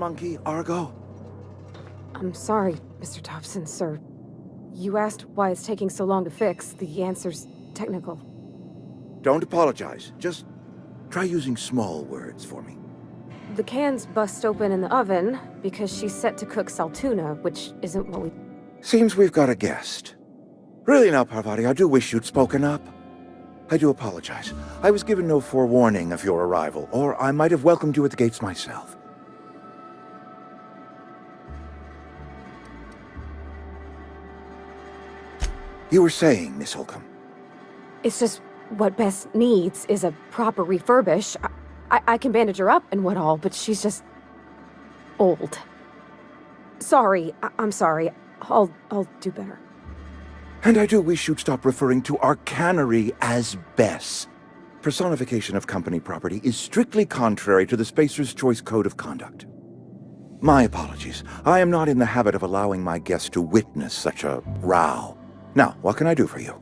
monkey, Argo? I'm sorry, Mr. Thompson, sir. You asked why it's taking so long to fix. The answer's technical. Don't apologize. Just try using small words for me. The can's bust open in the oven because she's set to cook saltuna, which isn't what we... Seems we've got a guest. Really now, Parvati, I do wish you'd spoken up. I do apologize. I was given no forewarning of your arrival, or I might have welcomed you at the gates myself. You were saying, Miss Holcomb. It's just what Bess needs is a proper refurbish. I can bandage her up and what all, but she's just... old. Sorry, I'm sorry. I'll do better. And I do wish you'd stop referring to our cannery as Bess. Personification of company property is strictly contrary to the Spacer's Choice Code of Conduct. My apologies. I am not in the habit of allowing my guests to witness such a row. Now, what can I do for you?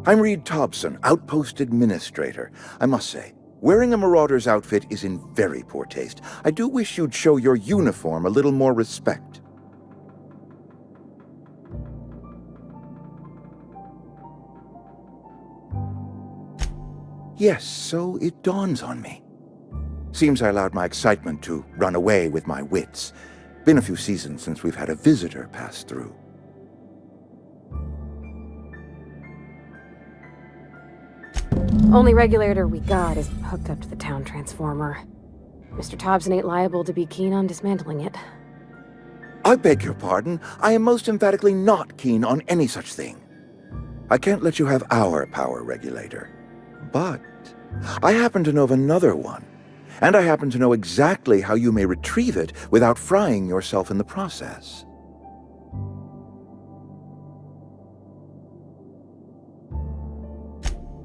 I'm Reed Thompson, Outpost Administrator. I must say, wearing a Marauder's outfit is in very poor taste. I do wish you'd show your uniform a little more respect. Yes, so it dawns on me. Seems I allowed my excitement to run away with my wits. Been a few seasons since we've had a visitor pass through. Only regulator we got is hooked up to the town transformer. Mr. Thompson ain't liable to be keen on dismantling it. I beg your pardon. I am most emphatically not keen on any such thing. I can't let you have our power regulator. But I happen to know of another one. And I happen to know exactly how you may retrieve it without frying yourself in the process.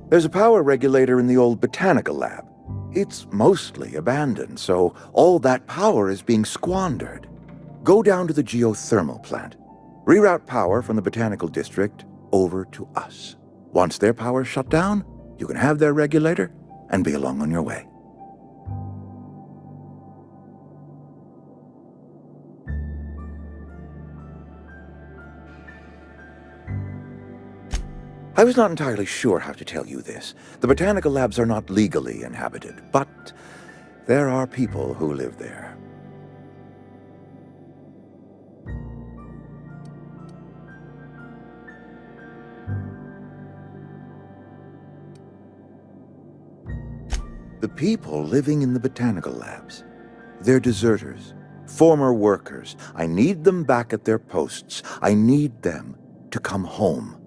There's a power regulator in the old botanical lab. It's mostly abandoned, so all that power is being squandered. Go down to the geothermal plant. Reroute power from the botanical district over to us. Once their power's shut down, you can have their regulator and be along on your way. I was not entirely sure how to tell you this. The botanical labs are not legally inhabited, but there are people who live there. The people living in the botanical labs, they're deserters, former workers. I need them back at their posts. I need them to come home.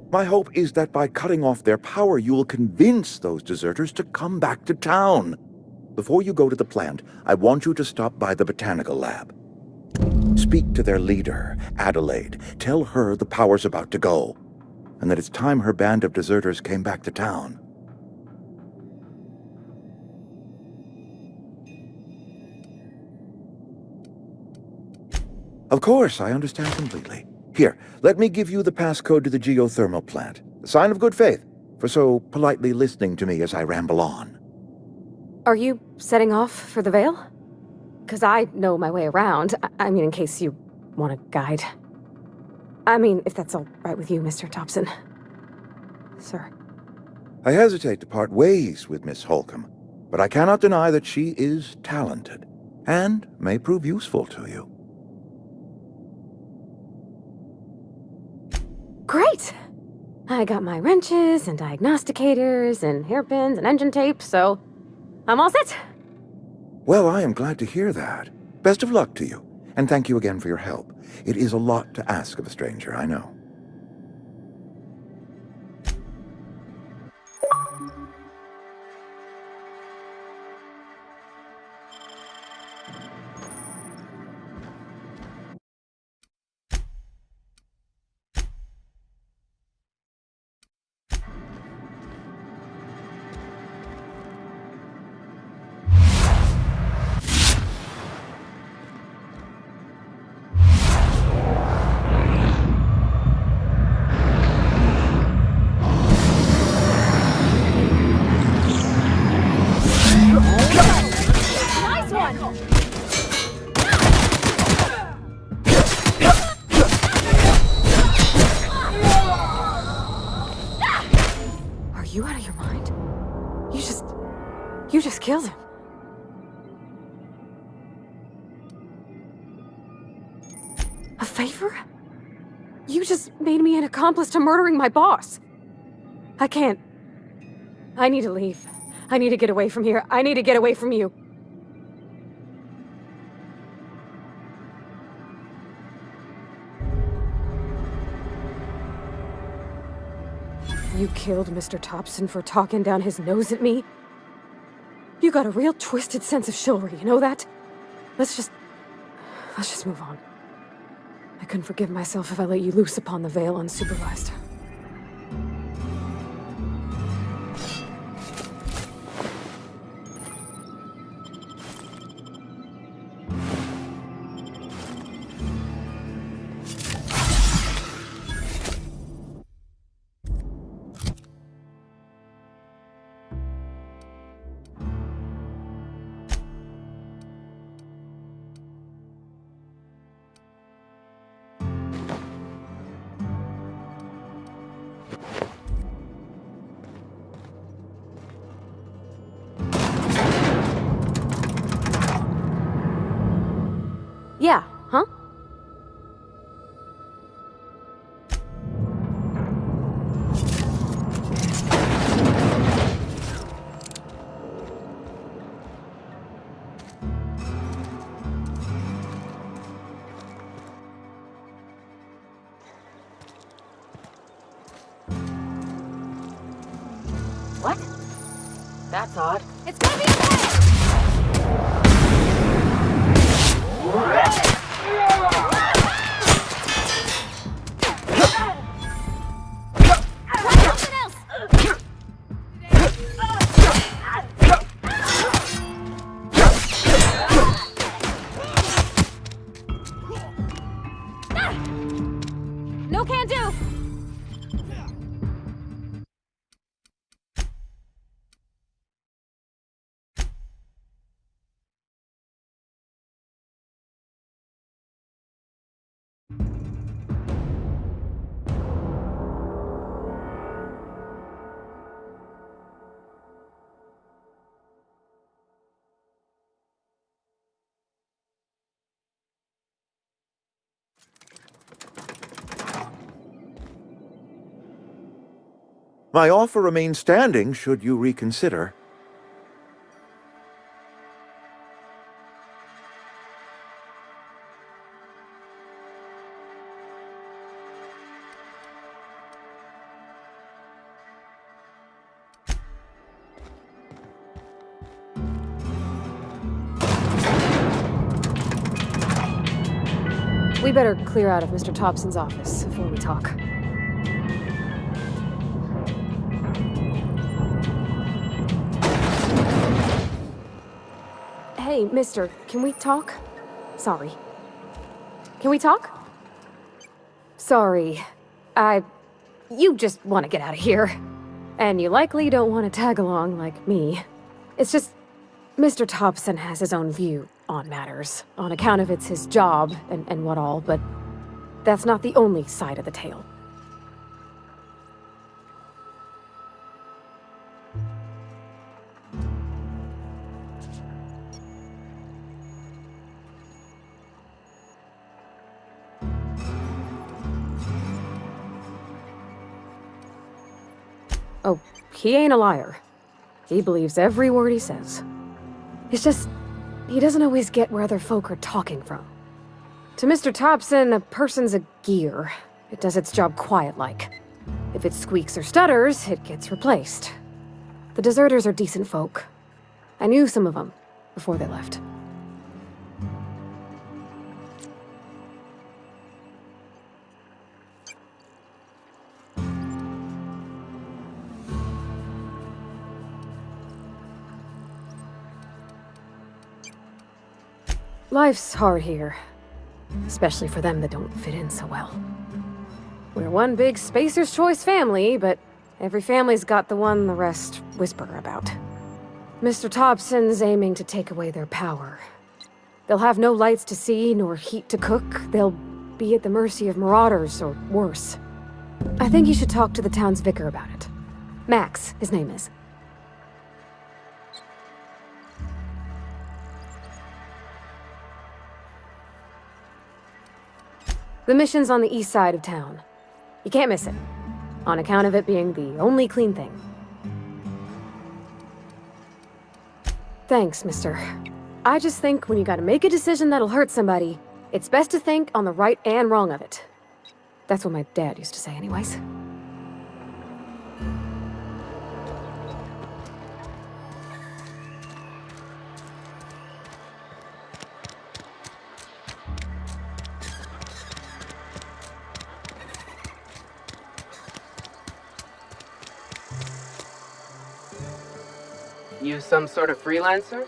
My hope is that by cutting off their power, you will convince those deserters to come back to town. Before you go to the plant, I want you to stop by the botanical lab. Speak to their leader, Adelaide. Tell her the power's about to go, and that it's time her band of deserters came back to town. Of course, I understand completely. Here, let me give you the passcode to the geothermal plant. A sign of good faith, for so politely listening to me as I ramble on. Are you setting off for the Vale? Because I know my way around. I mean, in case you want a guide. I mean, if that's all right with you, Mr. Thompson. Sir. I hesitate to part ways with Miss Holcomb, but I cannot deny that she is talented, and may prove useful to you. Great! I got my wrenches and diagnosticators and hairpins and engine tape, so I'm all set. Well, I am glad to hear that. Best of luck to you, and thank you again for your help. It is a lot to ask of a stranger, I know. you out of your mind? You just killed him. A favor? You just made me an accomplice to murdering my boss. I can't. I need to leave. I need to get away from here. I need to get away from you. You killed Mr. Thompson for talking down his nose at me? You got a real twisted sense of chivalry, you know that? Let's just move on. I couldn't forgive myself if I let you loose upon the Vale unsupervised. Yeah, huh? What? That's odd. It's gonna be okay! No can do! My offer remains standing should you reconsider. We better clear out of Mr. Thompson's office before we talk. Hey, mister, can we talk? Sorry. Can we talk? Sorry. You just want to get out of here. And you likely don't want to tag along like me. It's just, Mr. Thompson has his own view on matters, on account of it's his job and what all, but that's not the only side of the tale. Oh, he ain't a liar. He believes every word he says. It's just, he doesn't always get where other folk are talking from. To Mr. Thompson, a person's a gear. It does its job quiet-like. If it squeaks or stutters, it gets replaced. The deserters are decent folk. I knew some of them before they left. Life's hard here. Especially for them that don't fit in so well. We're one big Spacer's Choice family, but every family's got the one the rest whisper about. Mr. Thompson's aiming to take away their power. They'll have no lights to see, nor heat to cook. They'll be at the mercy of marauders, or worse. I think you should talk to the town's vicar about it. Max, his name is. The mission's on the east side of town. You can't miss it, on account of it being the only clean thing. Thanks, mister. I just think when you gotta make a decision that'll hurt somebody, it's best to think on the right and wrong of it. That's what my dad used to say anyways. You some sort of freelancer?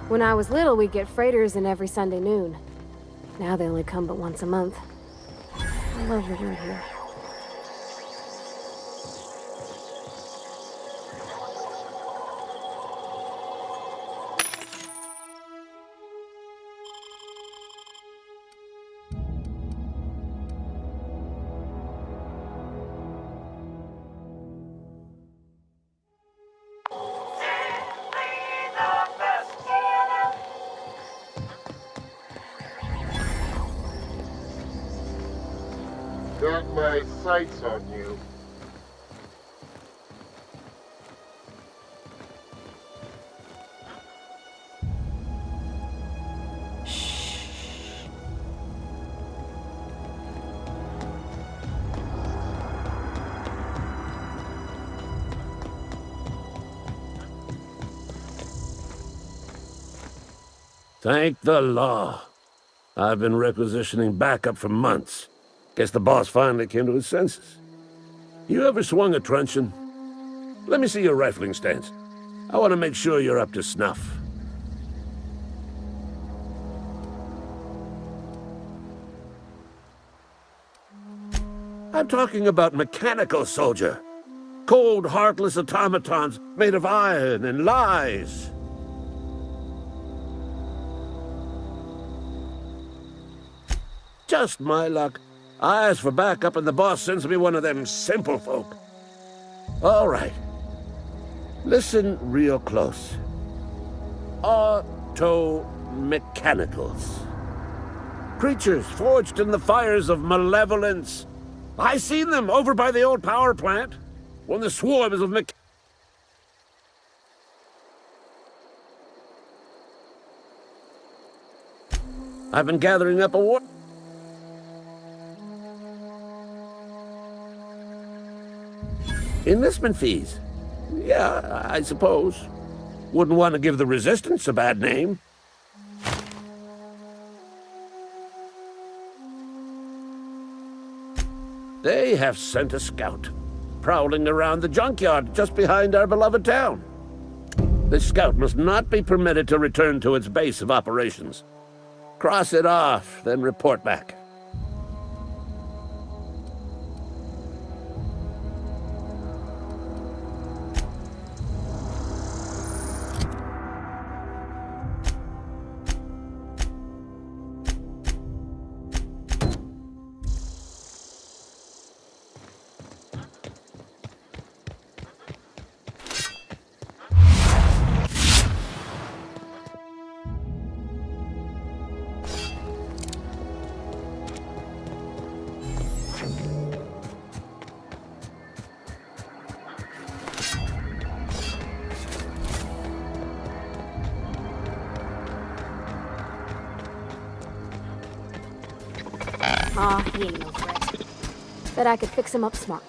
When I was little, we'd get freighters in every Sunday noon. Now they only come but once a month. I love living here. Got my sights on you. Thank the law. I've been requisitioning backup for months. Guess the boss finally came to his senses. You ever swung a truncheon? Let me see your rifling stance. I want to make sure you're up to snuff. I'm talking about mechanical soldier. Cold, heartless automatons made of iron and lies. Just my luck. I ask for backup and the boss sends me one of them simple folk. All right. Listen real close. Auto-mechanicals. Creatures forged in the fires of malevolence. I seen them over by the old power plant. When the swarms of I've been gathering up a war... Enlistment fees. Yeah, I suppose. Wouldn't want to give the Resistance a bad name. They have sent a scout, prowling around the junkyard just behind our beloved town. This scout must not be permitted to return to its base of operations. Cross it off, then report back. He ain't no threat. Bet I could fix him up smart.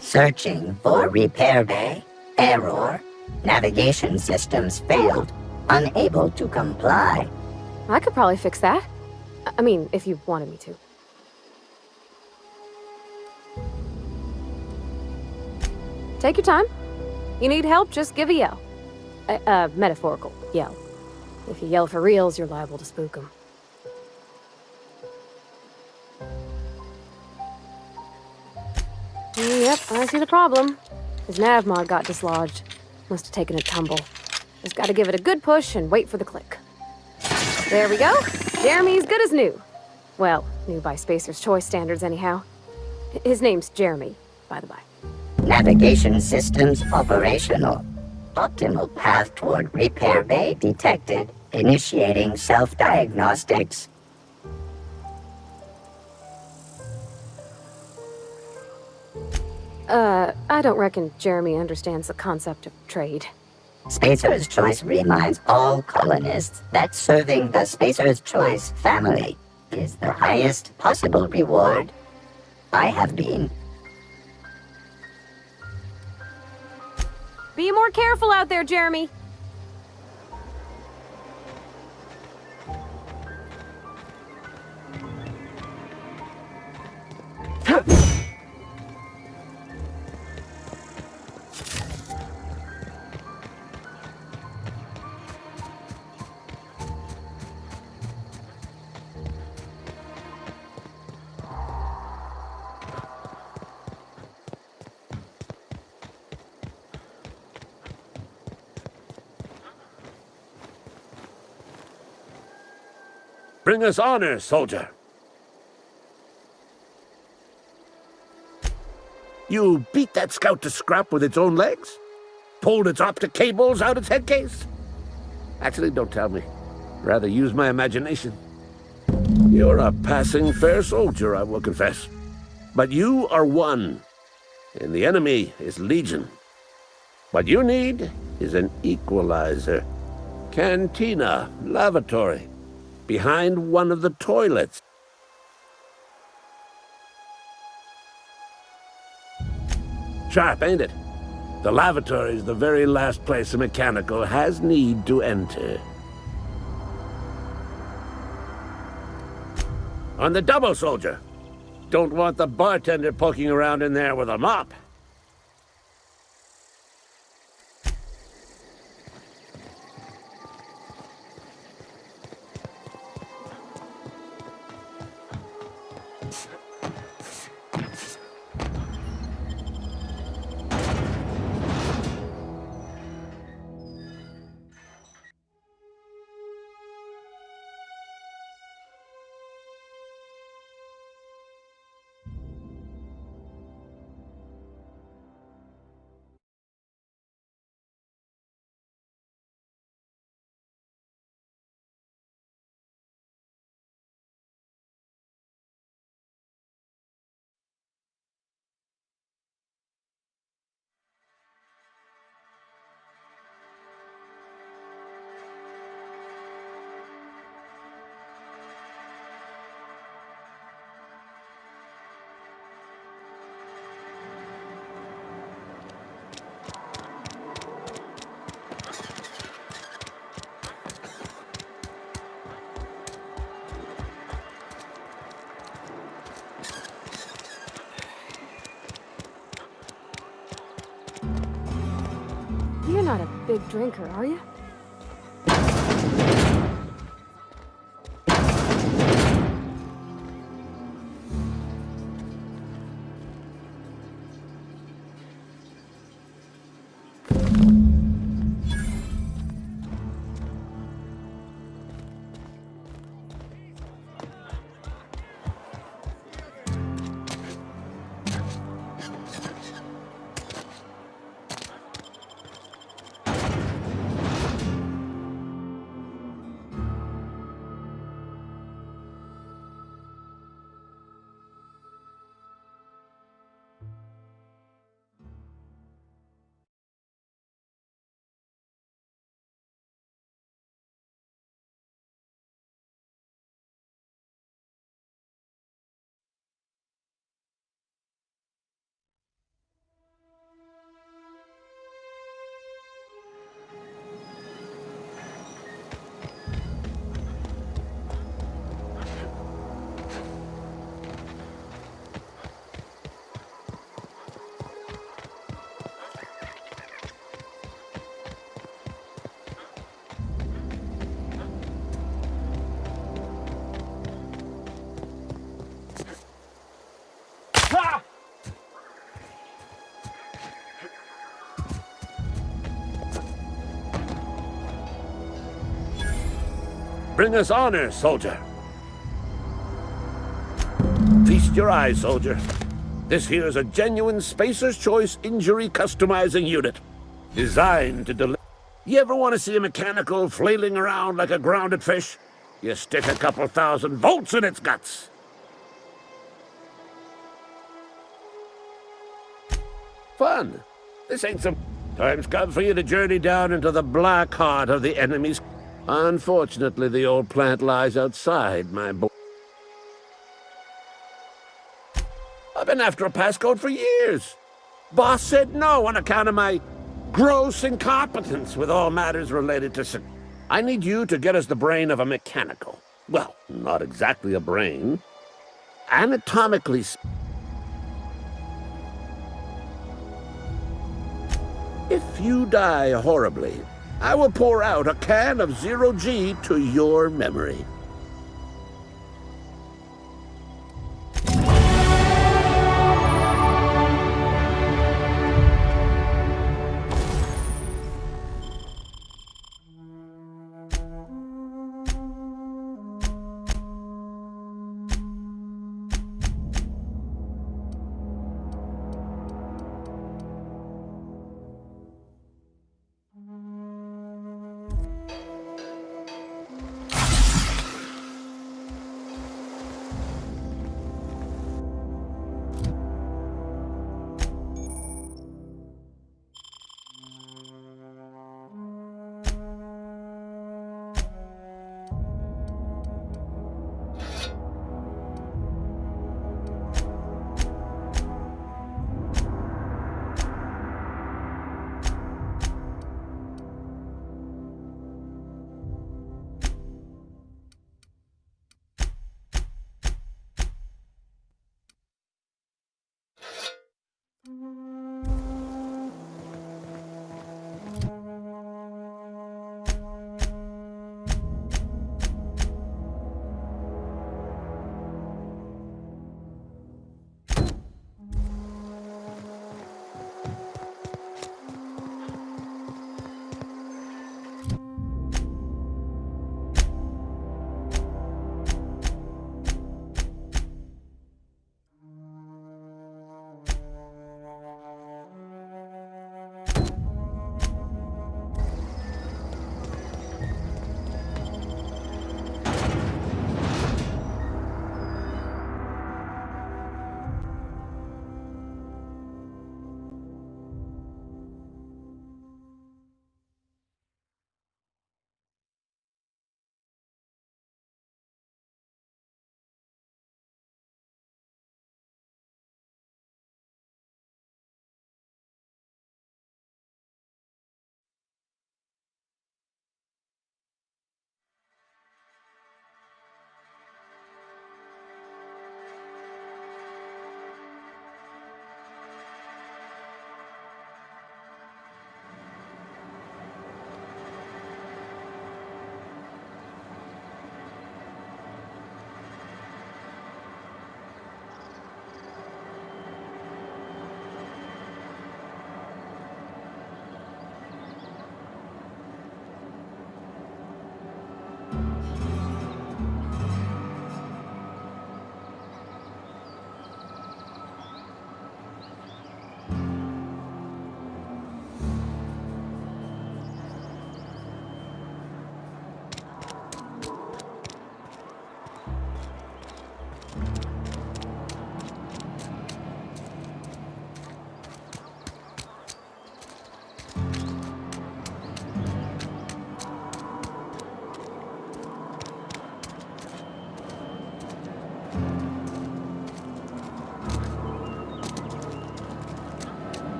Searching for repair bay. Error. Navigation systems failed. Unable to comply. I could probably fix that. I mean, if you wanted me to. Take your time. You need help, just give a yell. Metaphorical yell. If you yell for reals, you're liable to spook them. Yep, I see the problem. His nav mod got dislodged. Must have taken a tumble. Just gotta give it a good push and wait for the click. There we go. Jeremy's good as new. Well, new by Spacer's Choice standards anyhow. His name's Jeremy, by the by. Navigation systems operational. Optimal path toward repair bay detected. Initiating self-diagnostics. I don't reckon Jeremy understands the concept of trade. Spacer's Choice reminds all colonists that serving the Spacer's Choice family is the highest possible reward. I have been. Be more careful out there, Jeremy. Bring us honor, soldier. You beat that scout to scrap with its own legs? Pulled its optic cables out its head case? Actually, don't tell me. Rather use my imagination. You're a passing fair soldier, I will confess. But you are one, and the enemy is legion. What you need is an equalizer. Cantina, lavatory, behind one of the toilets. Sharp, ain't it? The lavatory is the very last place a mechanical has need to enter. On the double, soldier. Don't want the bartender poking around in there with a mop. big drinker, are you? Bring us honor, soldier. Feast your eyes, soldier. This here is a genuine Spacer's Choice injury customizing unit. Designed to deliver. You ever want to see a mechanical flailing around like a grounded fish? You stick a couple thousand volts in its guts. Fun. This ain't some... Time's come for you to journey down into the black heart of the enemy's... Unfortunately, the old plant lies outside, my boy. I've been after a passcode for years. Boss said no on account of my gross incompetence with all matters related to... I need you to get us the brain of a mechanical. Well, not exactly a brain. Anatomically... If you die horribly, I will pour out a can of Zero-G to your memory.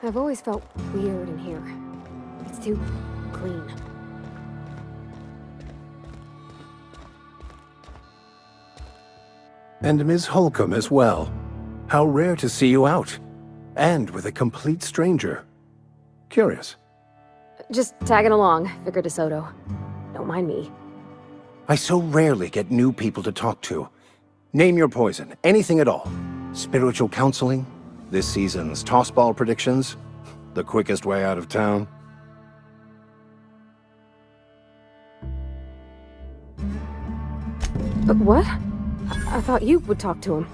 I've always felt weird in here. It's too clean. And Ms. Holcomb as well. How rare to see you out. And with a complete stranger. Curious. Just tagging along, Vicar DeSoto. Don't mind me. I so rarely get new people to talk to. Name your poison, anything at all. Spiritual counseling? This season's tossball predictions? The quickest way out of town? But what? I thought you would talk to him.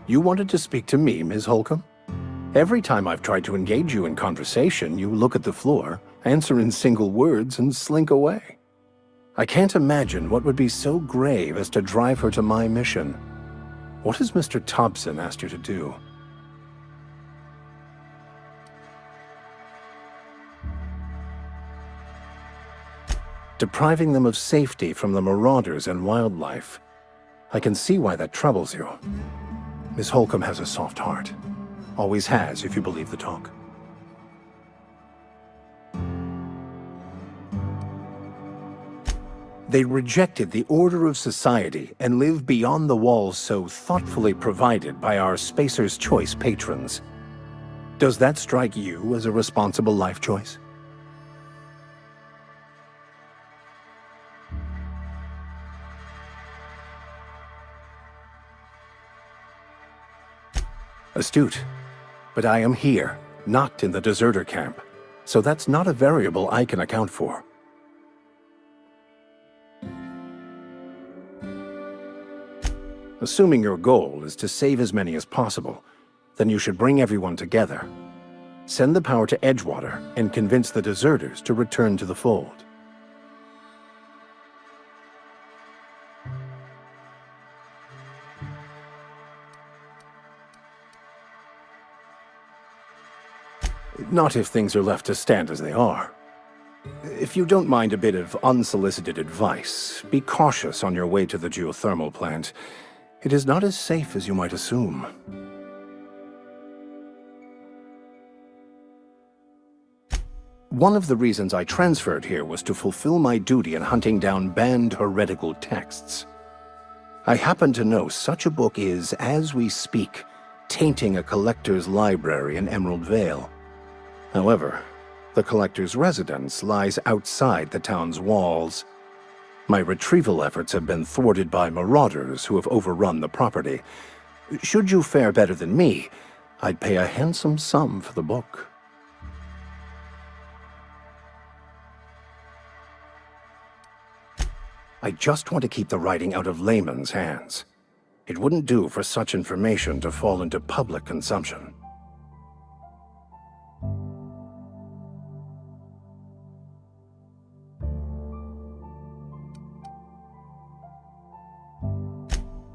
You wanted to speak to me, Ms. Holcomb? Every time I've tried to engage you in conversation, you look at the floor, answer in single words, and slink away. I can't imagine what would be so grave as to drive her to my mission. What has Mr. Thompson asked you to do? Depriving them of safety from the marauders and wildlife. I can see why that troubles you. Miss Holcomb has a soft heart. Always has, if you believe the talk. They rejected the order of society and live beyond the walls so thoughtfully provided by our Spacer's Choice patrons. Does that strike you as a responsible life choice? Astute. But I am here, not in the deserter camp, so that's not a variable I can account for. Assuming your goal is to save as many as possible, then you should bring everyone together. Send the power to Edgewater and convince the deserters to return to the fold. Not if things are left to stand as they are. If you don't mind a bit of unsolicited advice, be cautious on your way to the geothermal plant. It is not as safe as you might assume. One of the reasons I transferred here was to fulfill my duty in hunting down banned heretical texts. I happen to know such a book is, as we speak, tainting a collector's library in Emerald Vale. However, the collector's residence lies outside the town's walls. My retrieval efforts have been thwarted by marauders who have overrun the property. Should you fare better than me, I'd pay a handsome sum for the book. I just want to keep the writing out of layman's hands. It wouldn't do for such information to fall into public consumption.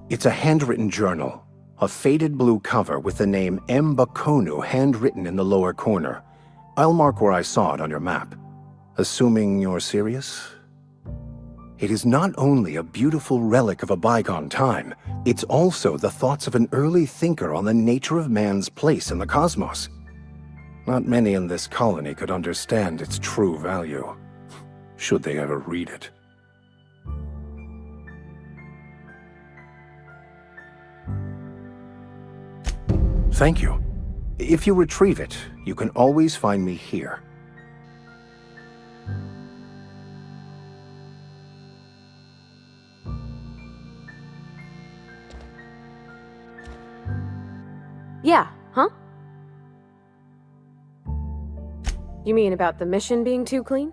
It's a handwritten journal, a faded blue cover with the name M. Bakonu handwritten in the lower corner. I'll mark where I saw it on your map. Assuming you're serious? It is not only a beautiful relic of a bygone time, it's also the thoughts of an early thinker on the nature of man's place in the cosmos. Not many in this colony could understand its true value, should they ever read it. Thank you. If you retrieve it, you can always find me here. Yeah, huh? You mean about the mission being too clean?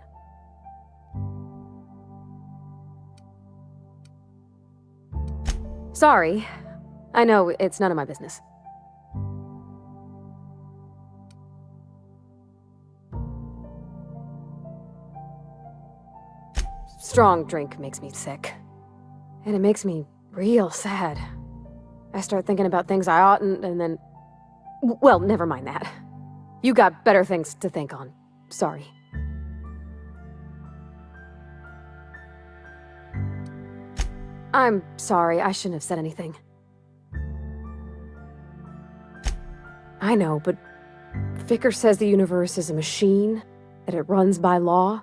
Sorry. I know, it's none of my business. Strong drink makes me sick. And it makes me real sad. I start thinking about things I oughtn't, and then... Well, never mind that. You got better things to think on. Sorry. I'm sorry, I shouldn't have said anything. I know, but Vickers says the universe is a machine, that it runs by law.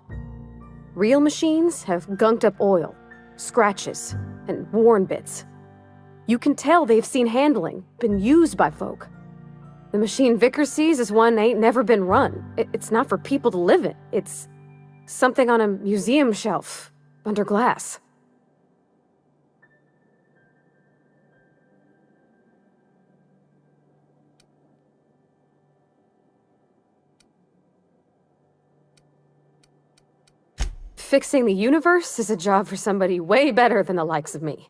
Real machines have gunked up oil, scratches, and worn bits. You can tell they've seen handling, been used by folk. The machine Vickers sees is one ain't never been run. It's not for people to live in. It's something on a museum shelf, under glass. Fixing the universe is a job for somebody way better than the likes of me.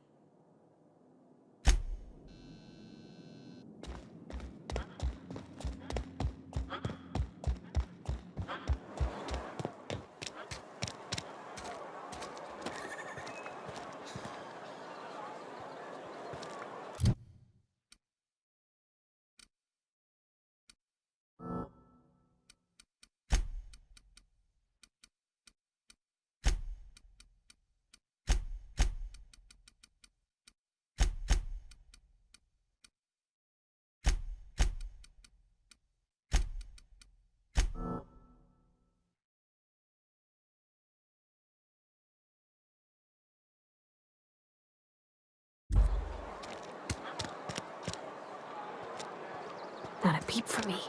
Not a peep from me.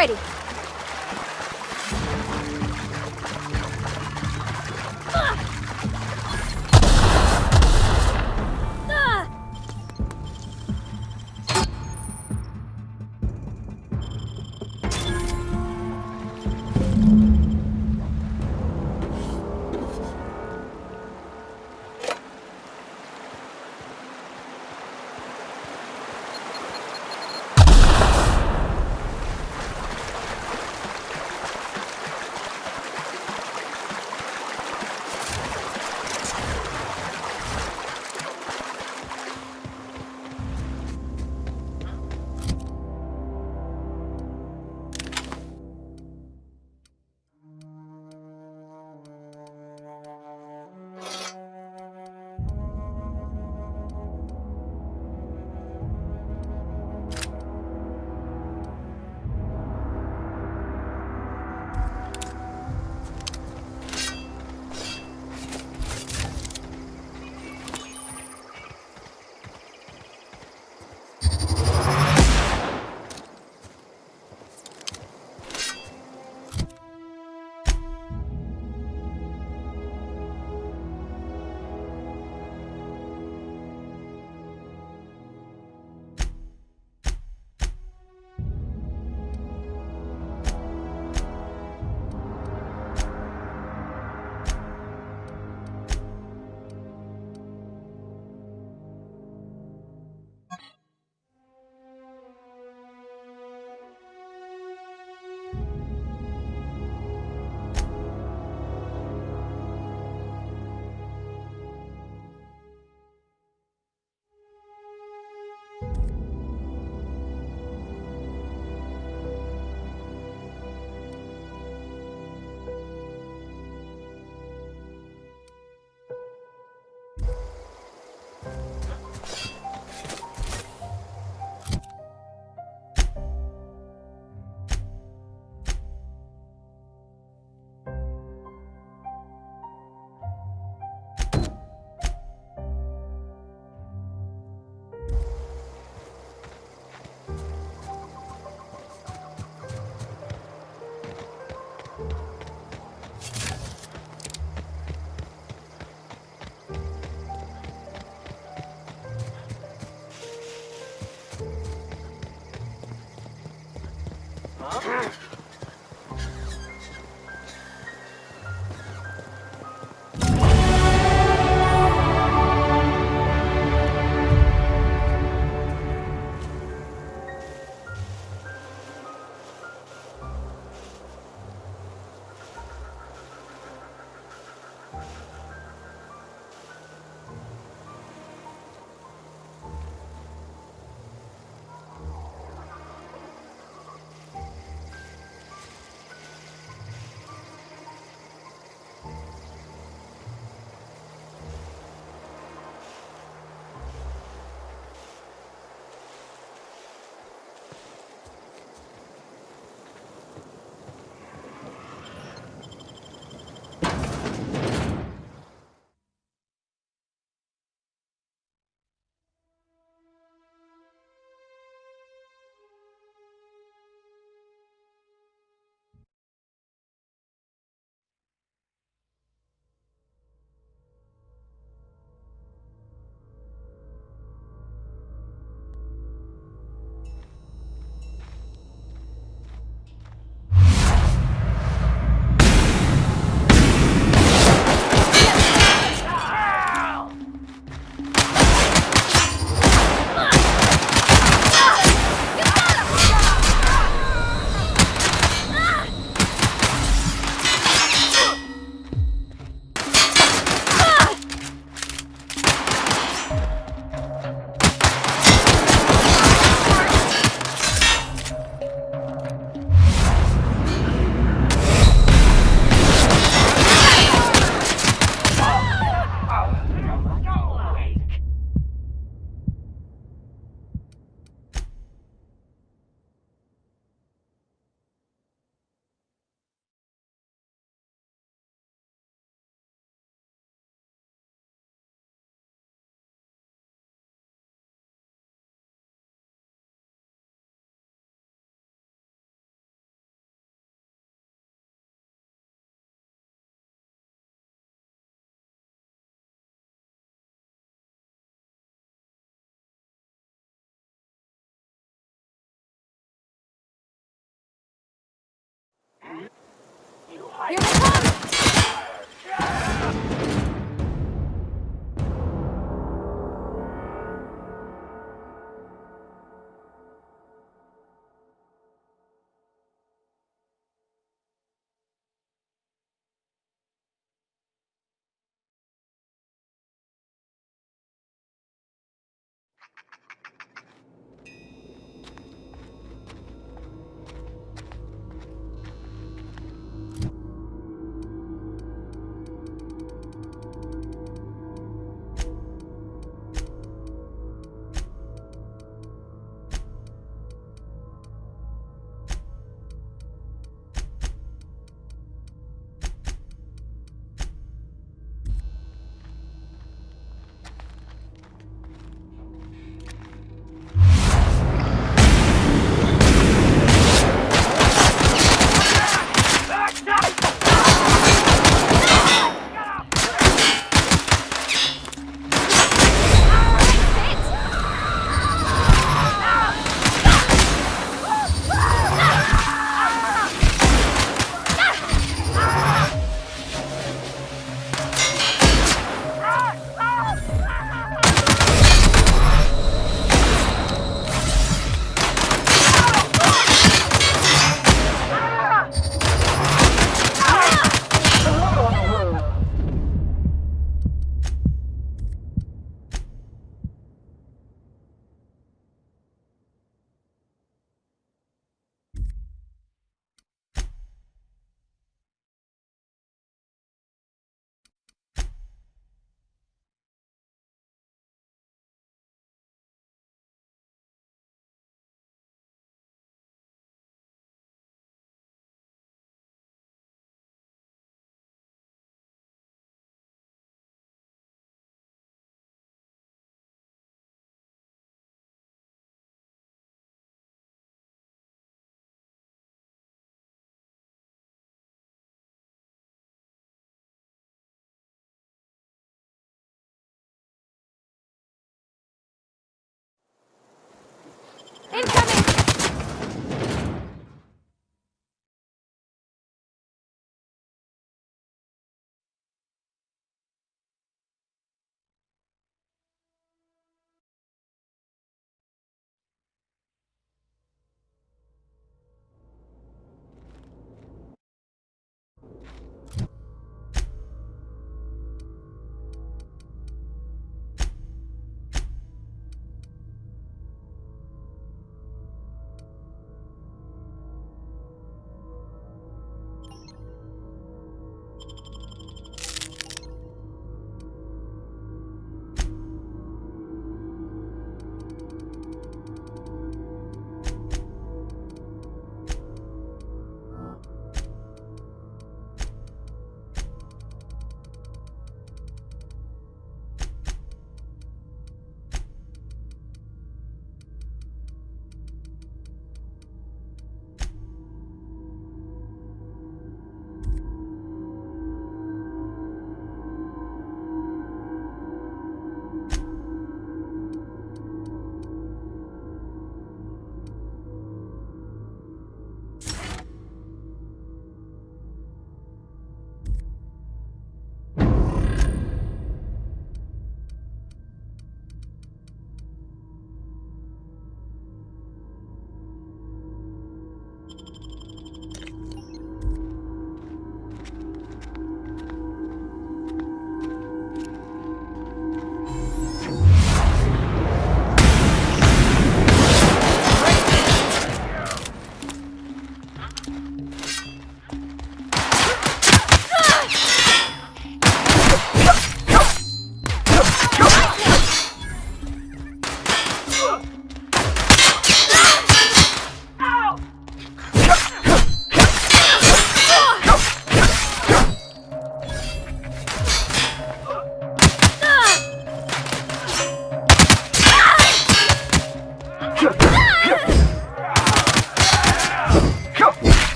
ready. Here they come!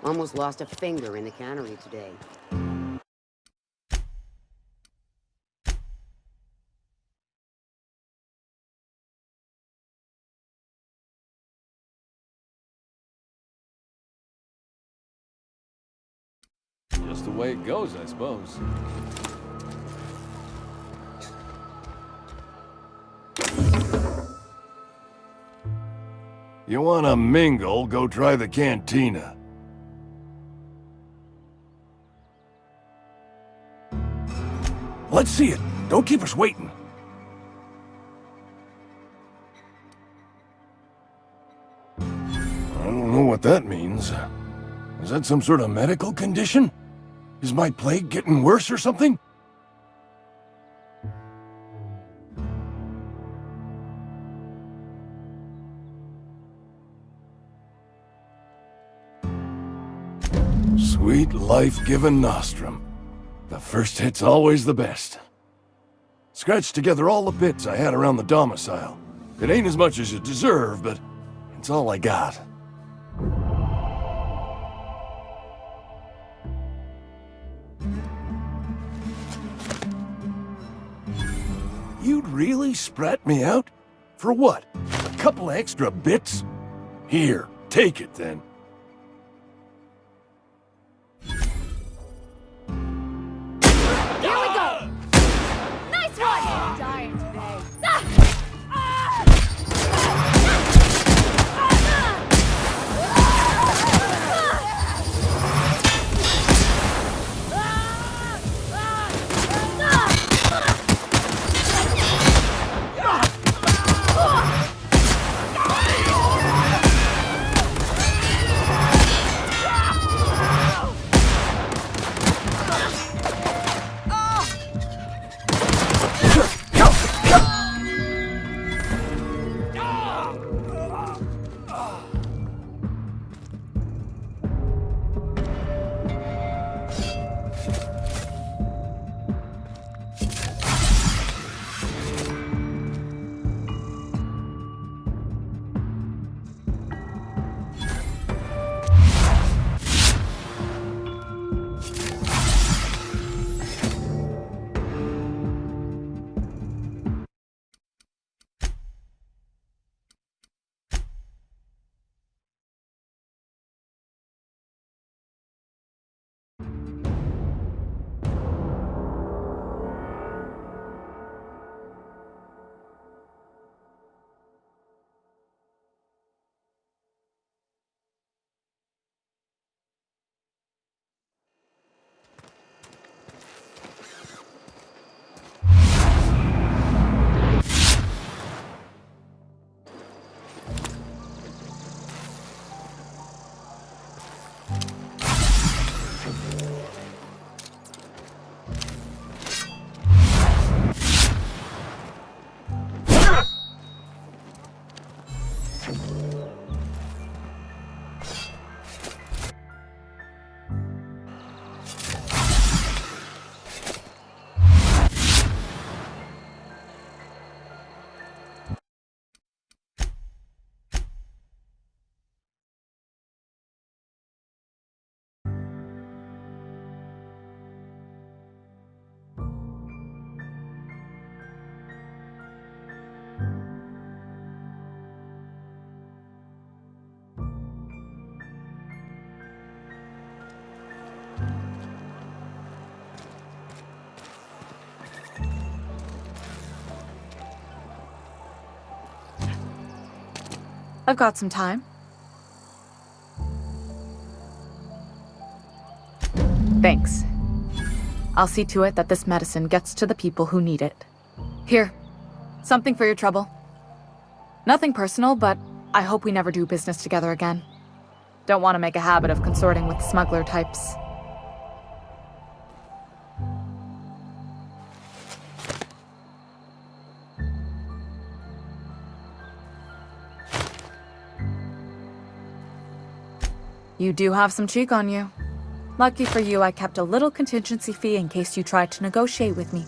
Almost lost a finger in the cannery today. Just the way it goes, I suppose. You wanna mingle, go try the cantina. Let's see it. Don't keep us waiting. I don't know what that means. Is that some sort of medical condition? Is my plague getting worse or something? Sweet life-giving nostrum. The first hit's always the best. Scratched together all the bits I had around the domicile. It ain't as much as you deserve, but it's all I got. You'd really sprat me out? For what? A couple extra bits? Here, take it then. I've got some time. Thanks. I'll see to it that this medicine gets to the people who need it. Here, something for your trouble. Nothing personal, but I hope we never do business together again. Don't want to make a habit of consorting with smuggler types. You do have some cheek on you. Lucky for you, I kept a little contingency fee in case you tried to negotiate with me.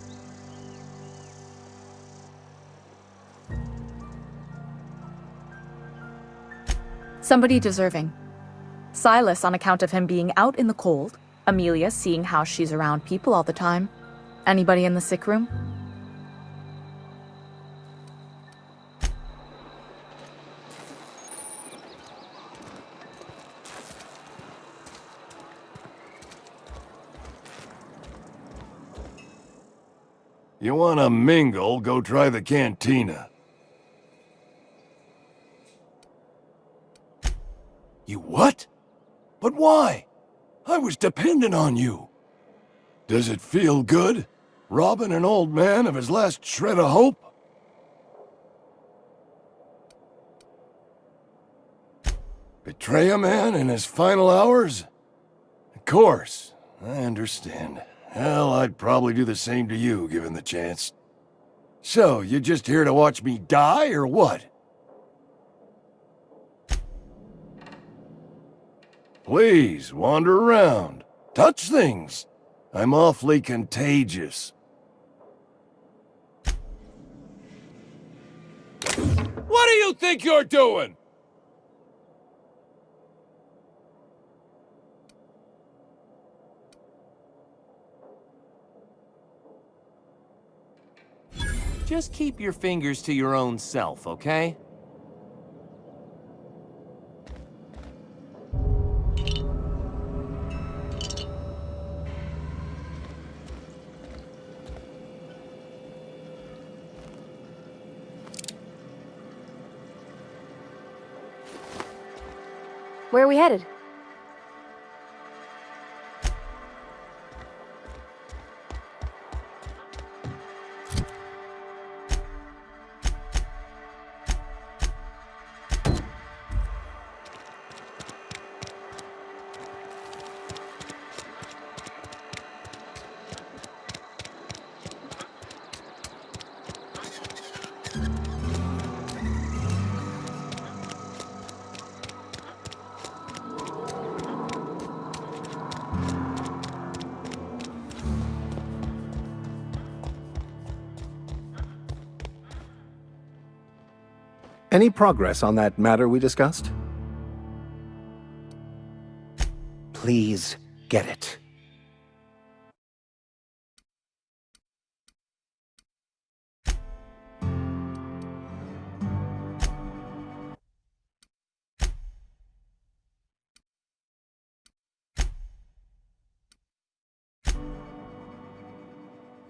Somebody deserving. Silas on account of him being out in the cold. Amelia seeing how she's around people all the time. Anybody in the sick room? You wanna mingle, go try the cantina. You what? But why? I was dependent on you. Does it feel good? Robbing an old man of his last shred of hope? Betray a man in his final hours? Of course, I understand. Hell, I'd probably do the same to you, given the chance. So, you just here to watch me die, or what? Please, wander around. Touch things. I'm awfully contagious. What do you think you're doing? Just keep your fingers to your own self, okay? Where are we headed? Any progress on that matter we discussed? Please get it.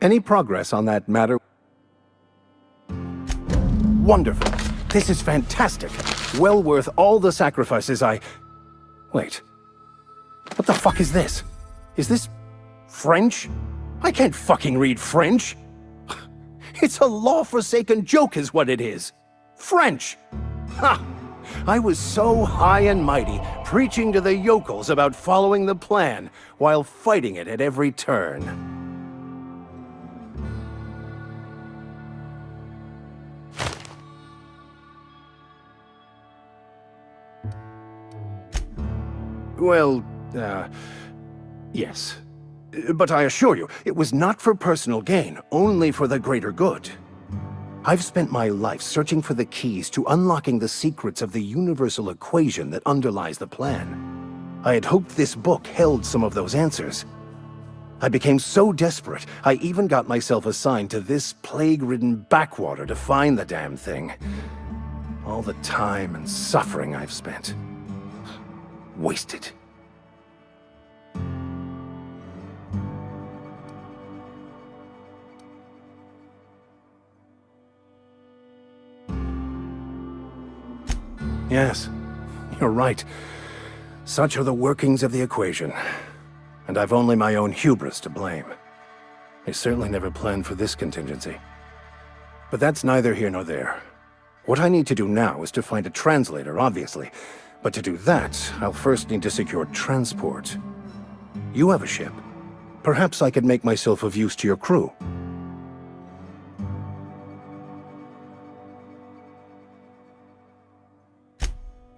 Any progress on that matter? Wonderful. This is fantastic. Well worth all the sacrifices I... Wait. What the fuck is this? Is this... French? I can't fucking read French. It's a law-forsaken joke is what it is. French! Ha! I was so high and mighty, preaching to the yokels about following the plan, while fighting it at every turn. Well, yes. But I assure you, it was not for personal gain, only for the greater good. I've spent my life searching for the keys to unlocking the secrets of the universal equation that underlies the plan. I had hoped this book held some of those answers. I became so desperate, I even got myself assigned to this plague-ridden backwater to find the damn thing. All the time and suffering I've spent. Wasted. Yes, you're right. Such are the workings of the equation. And I've only my own hubris to blame. I certainly never planned for this contingency. But that's neither here nor there. What I need to do now is to find a translator, obviously. But to do that, I'll first need to secure transport. You have a ship. Perhaps I could make myself of use to your crew.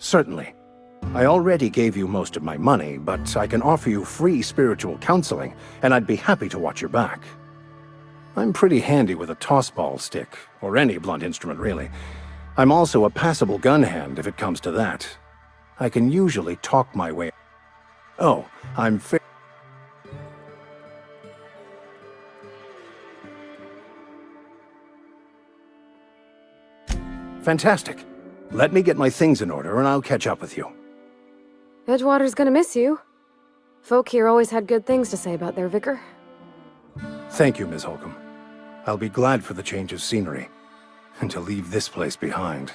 Certainly. I already gave you most of my money, but I can offer you free spiritual counseling, and I'd be happy to watch your back. I'm pretty handy with a tossball stick, or any blunt instrument really. I'm also a passable gun hand if it comes to that. I can usually talk my way. Oh, I'm Fantastic. Let me get my things in order and I'll catch up with you. Edgewater's gonna miss you. Folk here always had good things to say about their vicar. Thank you, Ms. Holcomb. I'll be glad for the change of scenery, and to leave this place behind.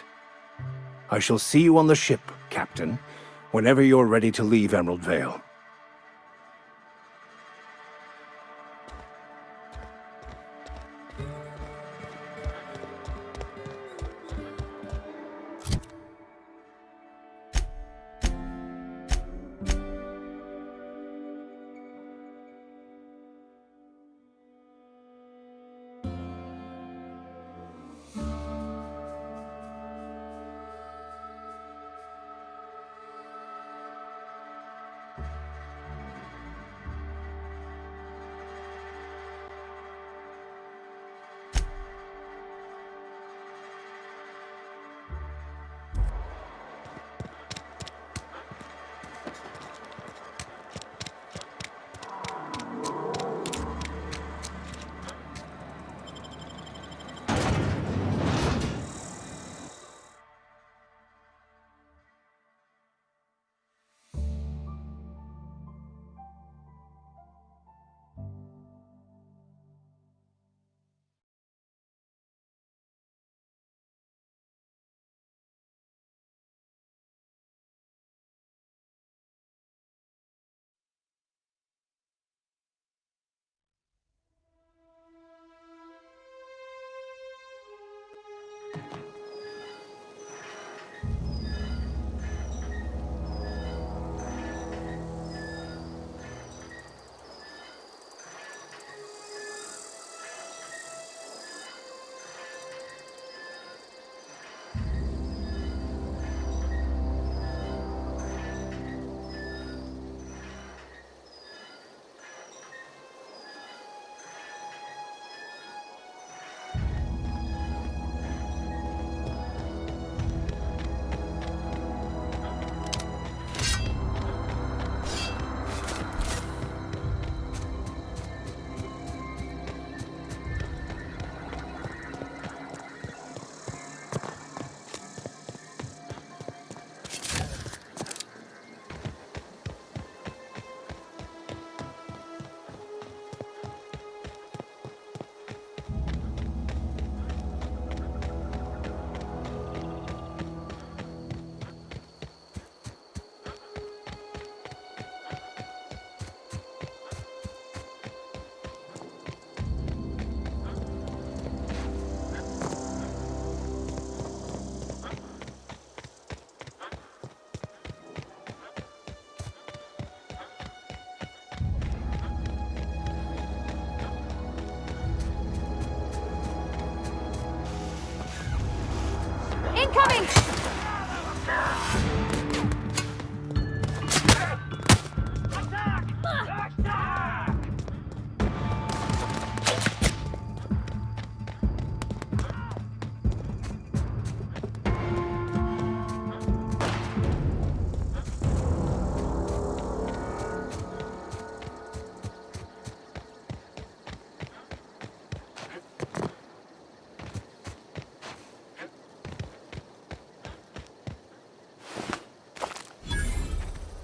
I shall see you on the ship, Captain, whenever you're ready to leave Emerald Vale. Incoming!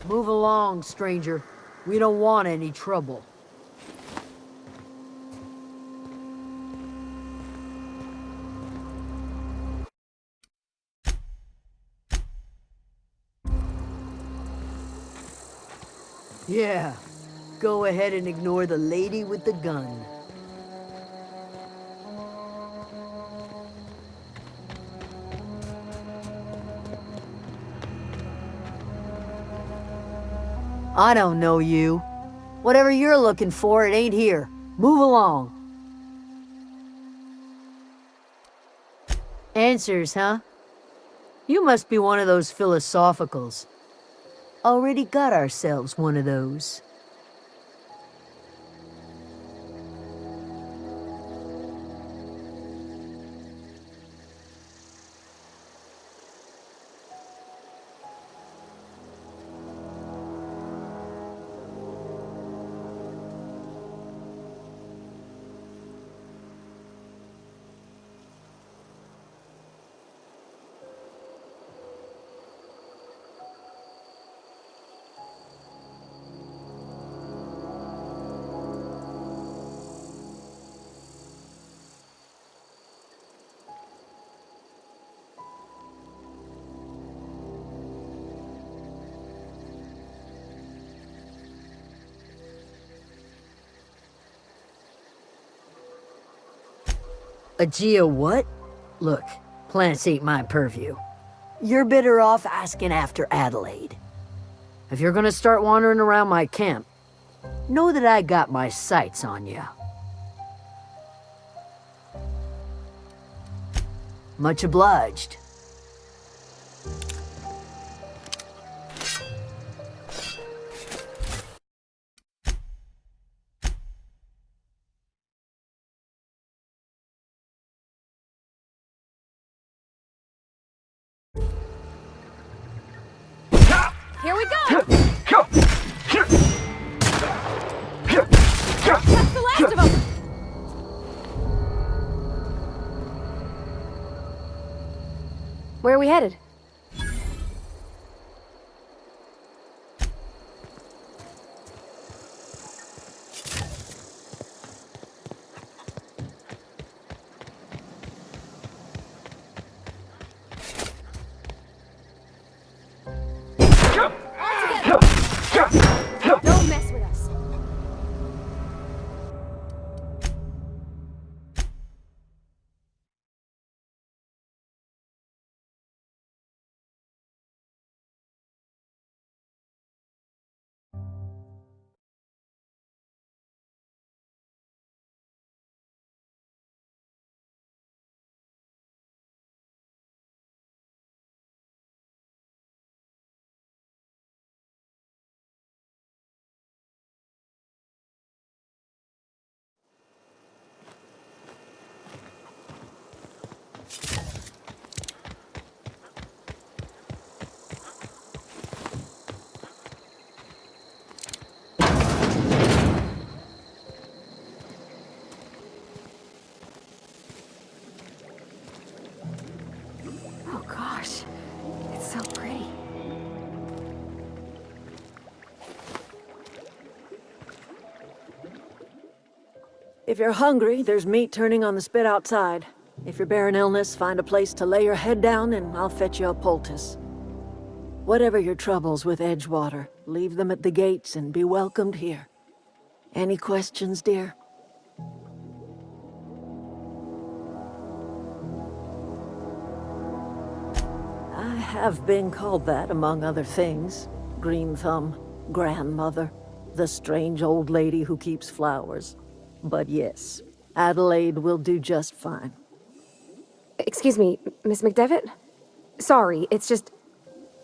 Move along, stranger. We don't want any trouble. Yeah. Go ahead and ignore the lady with the gun. I don't know you. Whatever you're looking for, it ain't here. Move along. Answers, huh? You must be one of those philosophicals. Already got ourselves one of those. Aegea what? Look, plants ain't my purview. You're better off asking after Adelaide. If you're gonna start wandering around my camp, know that I got my sights on you. Much obliged. Here we go! That's the last of them! Where are we headed? Don't mess with us. Oh gosh, it's so pretty. If you're hungry, there's meat turning on the spit outside. If you're bearing illness, find a place to lay your head down and I'll fetch you a poultice. Whatever your troubles with Edgewater, leave them at the gates and be welcomed here. Any questions, dear? I have been called that, among other things. Green Thumb, grandmother, the strange old lady who keeps flowers. But yes, Adelaide will do just fine. Excuse me, Miss McDevitt? Sorry, it's just...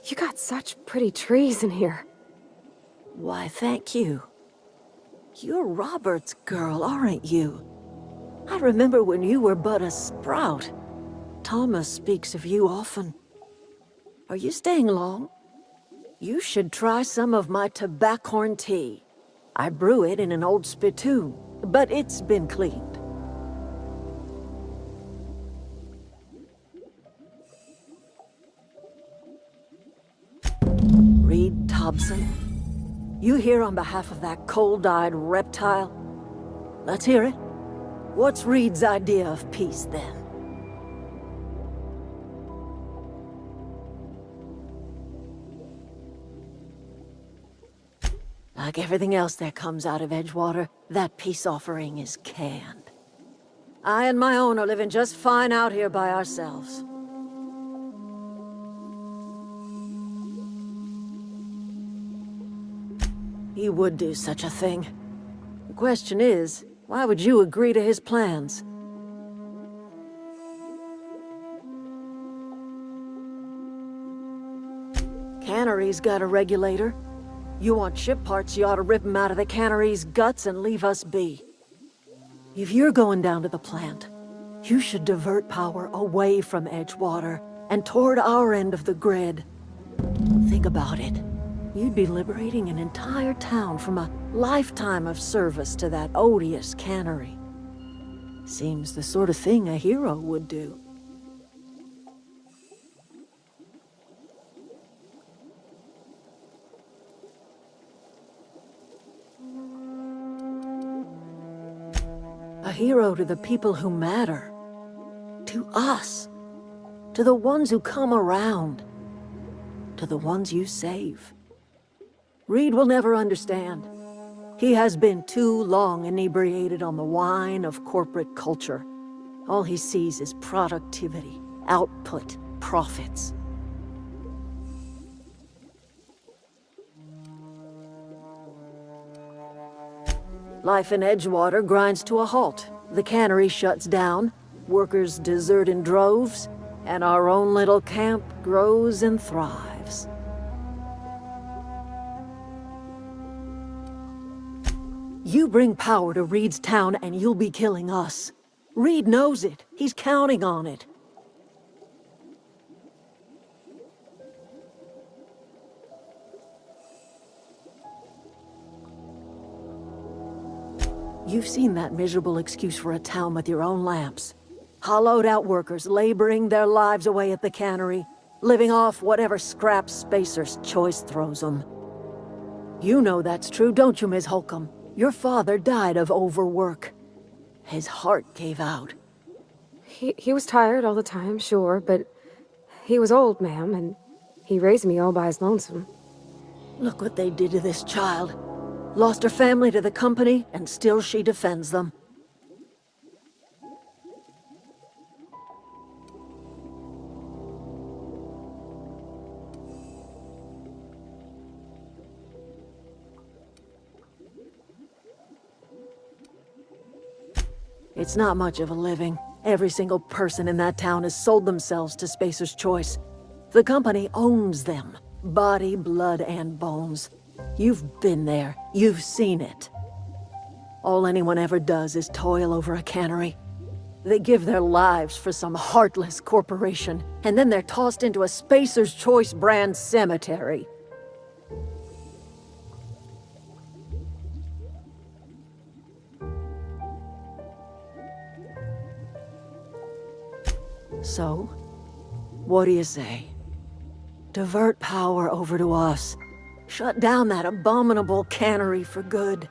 You got such pretty trees in here. Why, thank you. You're Robert's girl, aren't you? I remember when you were but a sprout. Thomas speaks of you often. Are you staying long? You should try some of my tobaccorn tea. I brew it in an old spittoon, but it's been cleaned. Reed Thompson, you here on behalf of that cold-eyed reptile? Let's hear it. What's Reed's idea of peace, then? Like everything else that comes out of Edgewater, that peace offering is canned. I and my own are living just fine out here by ourselves. He would do such a thing. The question is, why would you agree to his plans? Cannery's got a regulator. You want ship parts, you ought to rip 'em out of the cannery's guts and leave us be. If you're going down to the plant, you should divert power away from Edgewater and toward our end of the grid. Think about it. You'd be liberating an entire town from a lifetime of service to that odious cannery. Seems the sort of thing a hero would do. A hero to the people who matter. To us. To the ones who come around. To the ones you save. Reed will never understand. He has been too long inebriated on the wine of corporate culture. All he sees is productivity, output, profits. Life in Edgewater grinds to a halt. The cannery shuts down, workers desert in droves, and our own little camp grows and thrives. You bring power to Reed's town and you'll be killing us. Reed knows it. He's counting on it. You've seen that miserable excuse for a town with your own lamps. Hollowed out workers laboring their lives away at the cannery, living off whatever scraps Spacer's Choice throws them. You know that's true, don't you, Ms. Holcomb? Your father died of overwork. His heart gave out. He was tired all the time, sure, but he was old, ma'am, and he raised me all by his lonesome. Look what they did to this child. Lost her family to the company, and still she defends them. It's not much of a living. Every single person in that town has sold themselves to Spacer's Choice. The company owns them. Body, blood, and bones. You've been there. You've seen it. All anyone ever does is toil over a cannery. They give their lives for some heartless corporation, and then they're tossed into a Spacer's Choice brand cemetery. So, what do you say? Divert power over to us. Shut down that abominable cannery for good.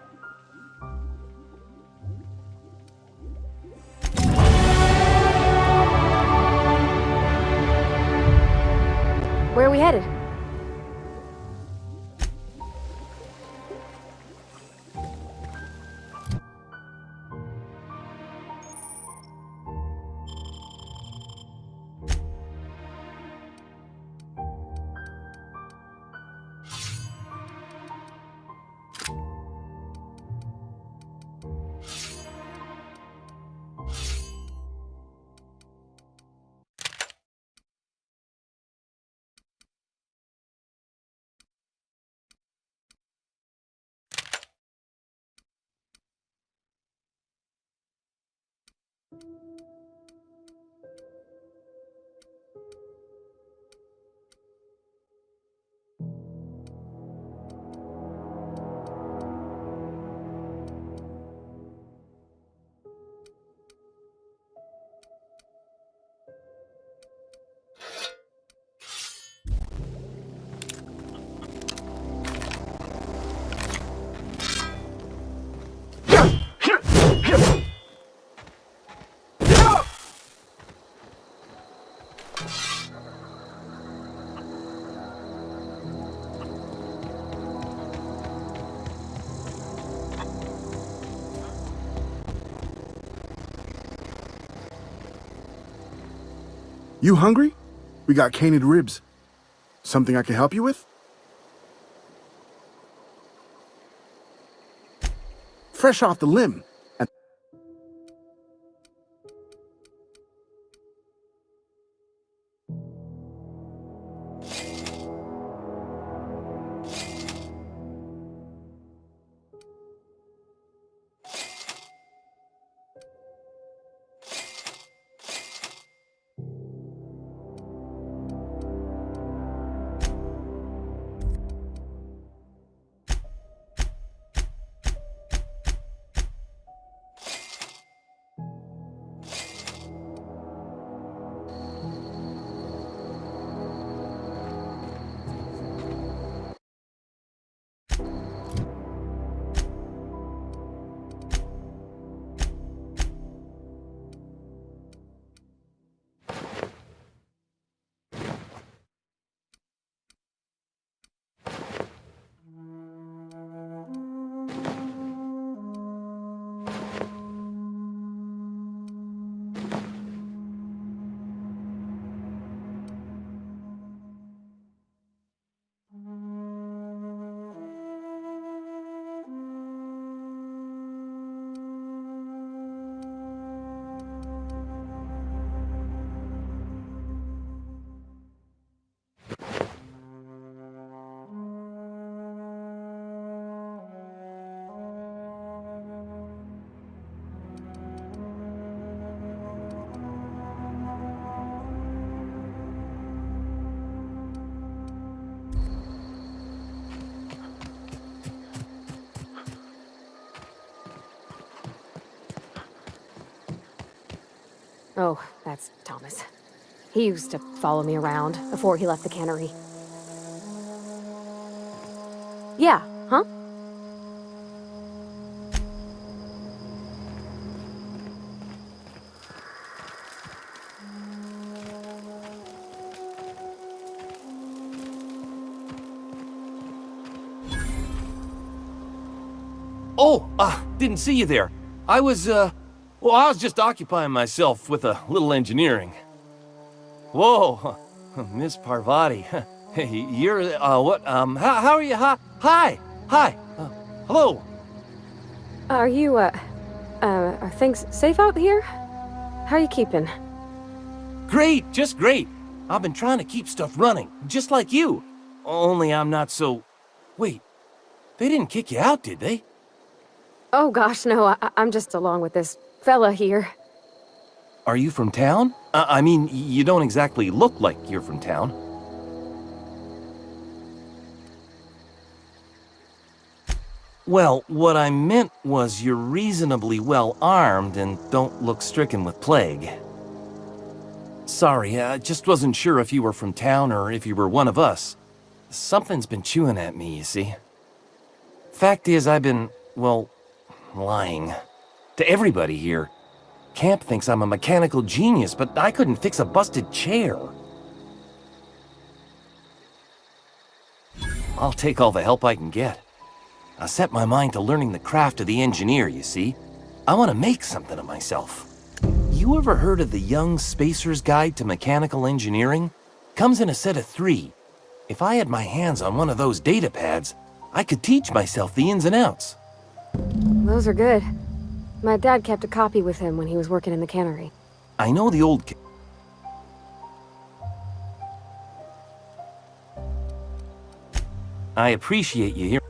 Where are we headed? You hungry? We got canid ribs. Something I can help you with? Fresh off the limb. And Oh, that's Thomas. He used to follow me around before he left the cannery. Yeah, huh? Oh, didn't see you there. I was just occupying myself with a little engineering. Whoa, Miss Parvati. Hey, you're, what, how are you? Hi, hello. Are you, are things safe out here? How are you keeping? Great, just great. I've been trying to keep stuff running, just like you. Only I'm not so... Wait, they didn't kick you out, did they? Oh gosh, no, I'm just along with this fella here. Are you from town? I mean, you don't exactly look like you're from town. Well, what I meant was you're reasonably well armed and don't look stricken with plague. Sorry, I just wasn't sure if you were from town or if you were one of us. Something's been chewing at me, you see. Fact is, I've been, well, lying. To everybody here. Camp thinks I'm a mechanical genius, but I couldn't fix a busted chair. I'll take all the help I can get. I set my mind to learning the craft of the engineer, you see. I want to make something of myself. You ever heard of the Young Spacer's Guide to Mechanical Engineering? Comes in a set of 3. If I had my hands on one of those data pads, I could teach myself the ins and outs. Those are good. My dad kept a copy with him when he was working in the cannery. I know the old... I appreciate you here.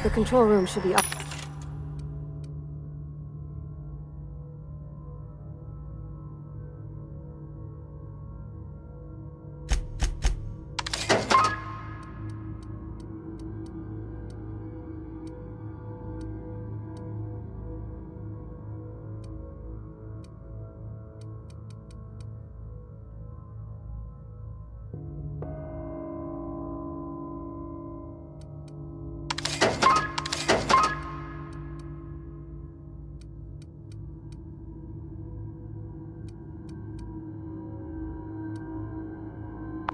The control room should be up.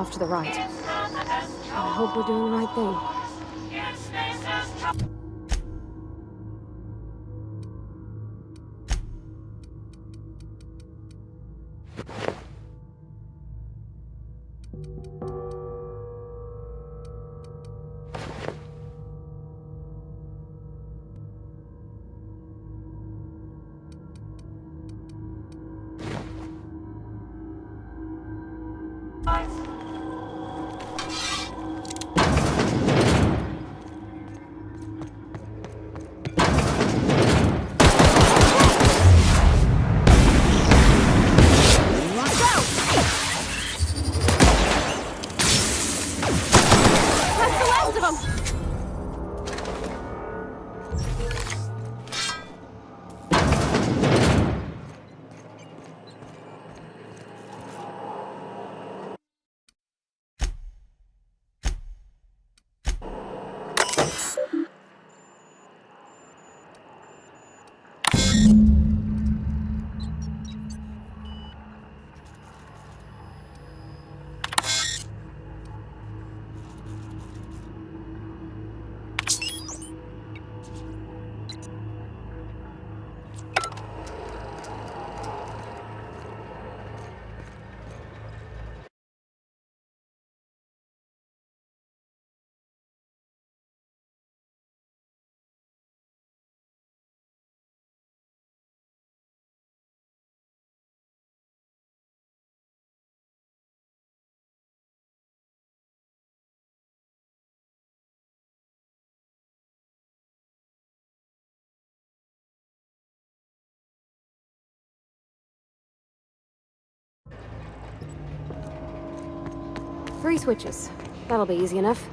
Off to the right. I hope we're doing the right thing. Three switches. That'll be easy enough.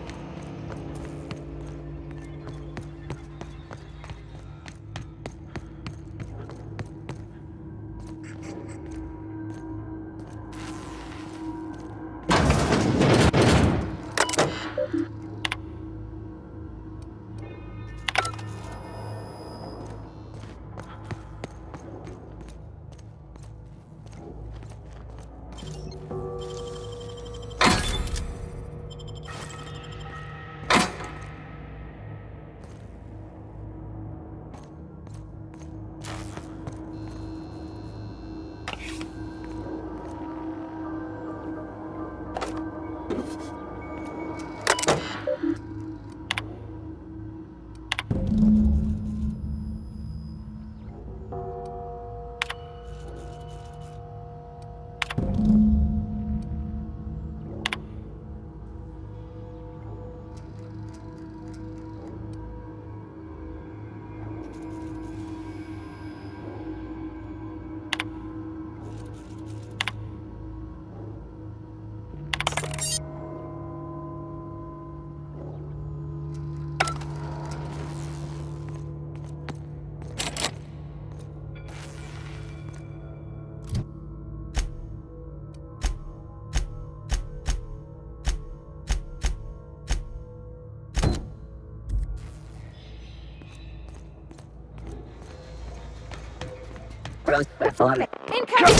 Performing. Incoming!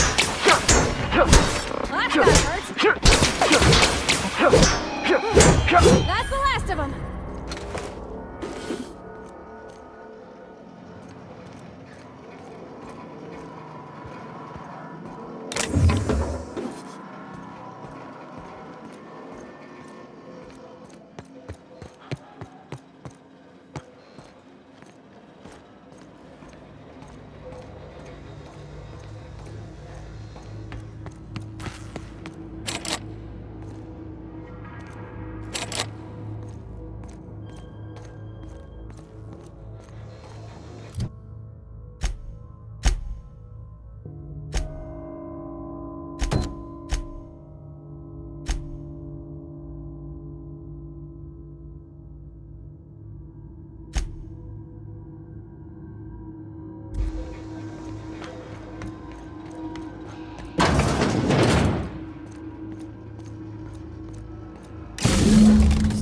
Well, that's the last of them!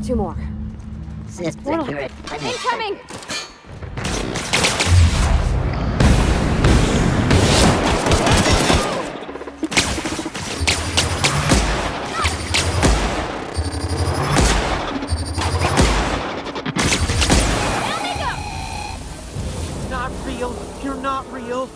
2 more. Security. Incoming! Not real. You're not real.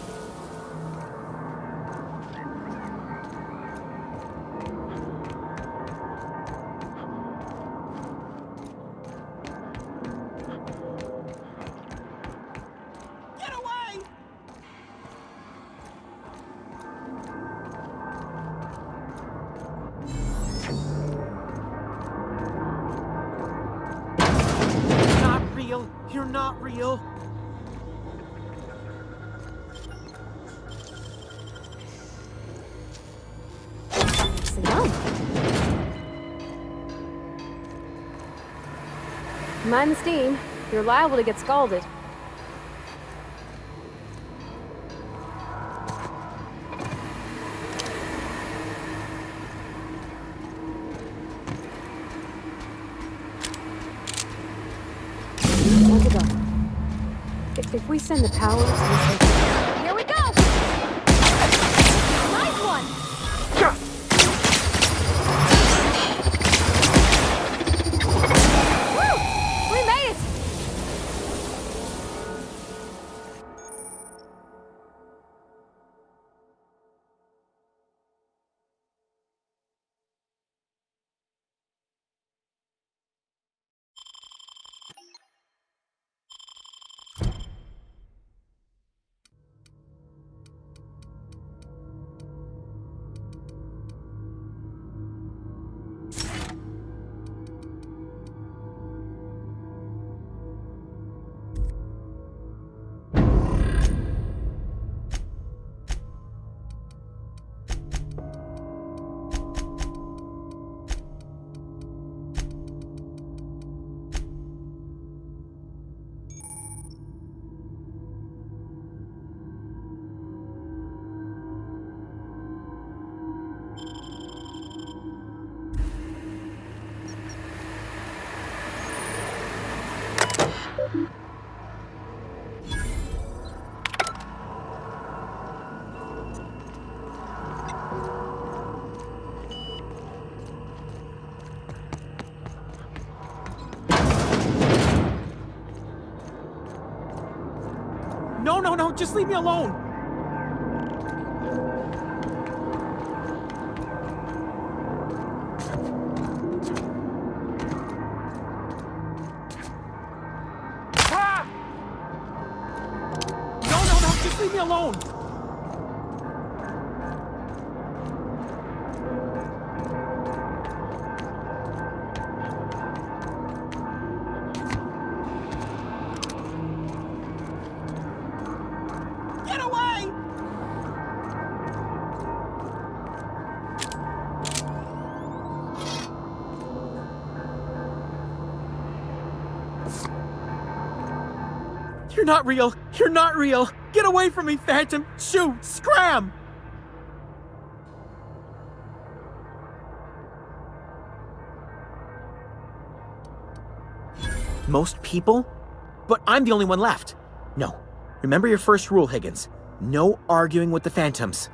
You're not real. Nicely done. Mind the steam. You're liable to get scalded. If we send the power to this... Here we go! Nice one! Woo! We made it! No, just leave me alone! Ah! No, just leave me alone! You're not real! You're not real! Get away from me, Phantom! Shoot! Scram! Most people? But I'm the only one left. No. Remember your first rule, Higgins. No arguing with the Phantoms.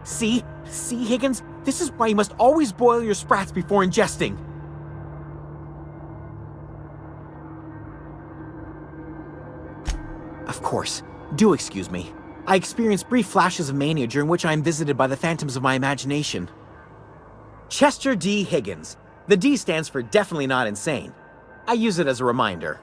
See? See, Higgins? This is why you must always boil your sprats before ingesting. Of course. Do excuse me. I experience brief flashes of mania during which I am visited by the phantoms of my imagination. Chester D. Higgins. The D stands for definitely not insane. I use it as a reminder.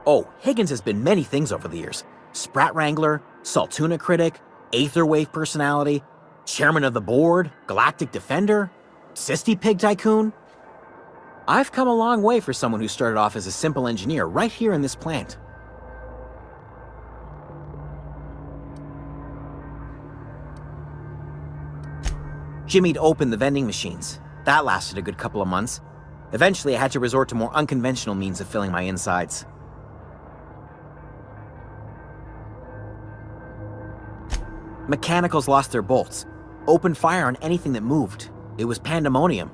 Oh, Higgins has been many things over the years. Sprat Wrangler, Saltuna Critic, Aetherwave Personality, Chairman of the Board, Galactic Defender, Sisty Pig Tycoon. I've come a long way for someone who started off as a simple engineer right here in this plant. Jimmy'd opened the vending machines. That lasted a good couple of months. Eventually, I had to resort to more unconventional means of filling my insides. Mechanicals lost their bolts. Opened fire on anything that moved. It was pandemonium.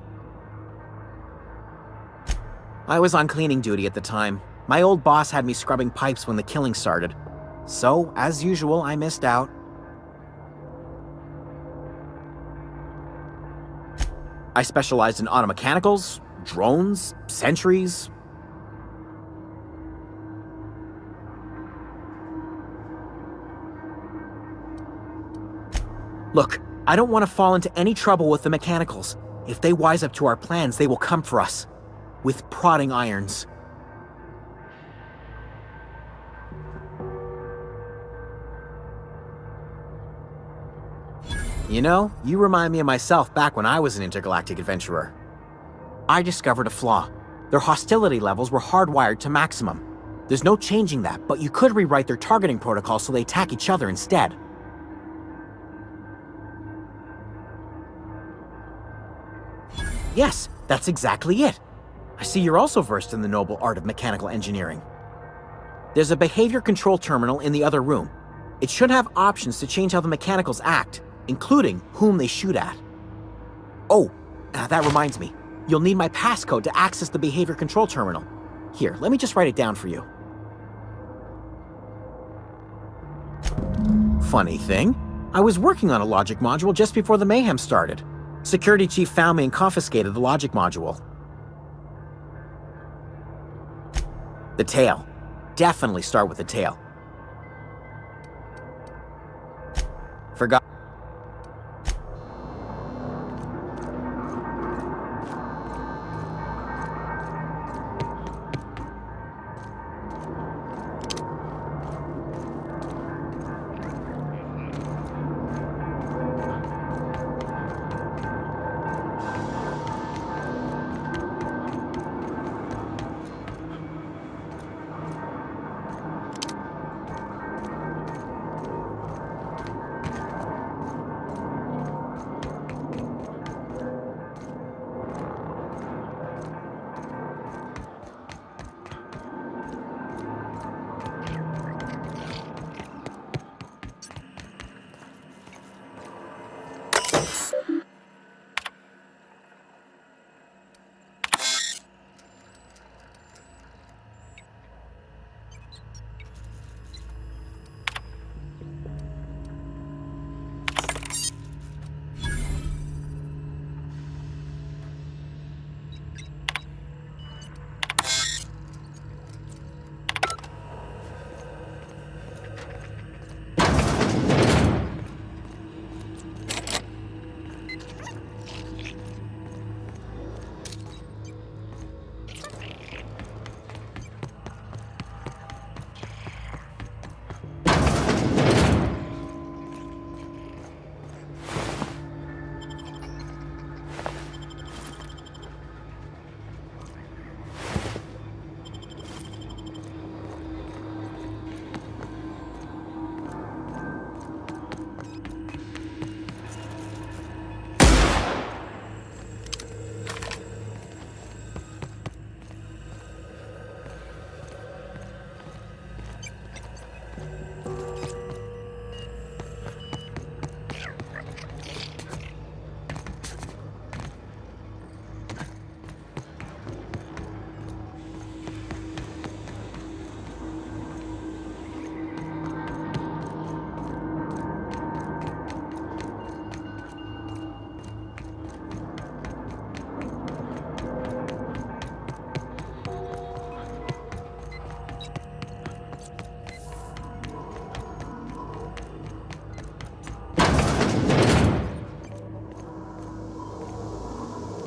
I was on cleaning duty at the time. My old boss had me scrubbing pipes when the killing started. So, as usual, I missed out. I specialized in automechanicals, drones, sentries. Look, I don't want to fall into any trouble with the mechanicals. If they wise up to our plans, they will come for us. With prodding irons. You know, you remind me of myself back when I was an intergalactic adventurer. I discovered a flaw. Their hostility levels were hardwired to maximum. There's no changing that, but you could rewrite their targeting protocol so they attack each other instead. Yes, that's exactly it. I see you're also versed in the noble art of mechanical engineering. There's a behavior control terminal in the other room. It should have options to change how the mechanicals act, including whom they shoot at. Oh, that reminds me. You'll need my passcode to access the behavior control terminal. Here, let me just write it down for you. Funny thing, I was working on a logic module just before the mayhem started. Security chief found me and confiscated the logic module. The tail. Definitely start with the tail. Forgot.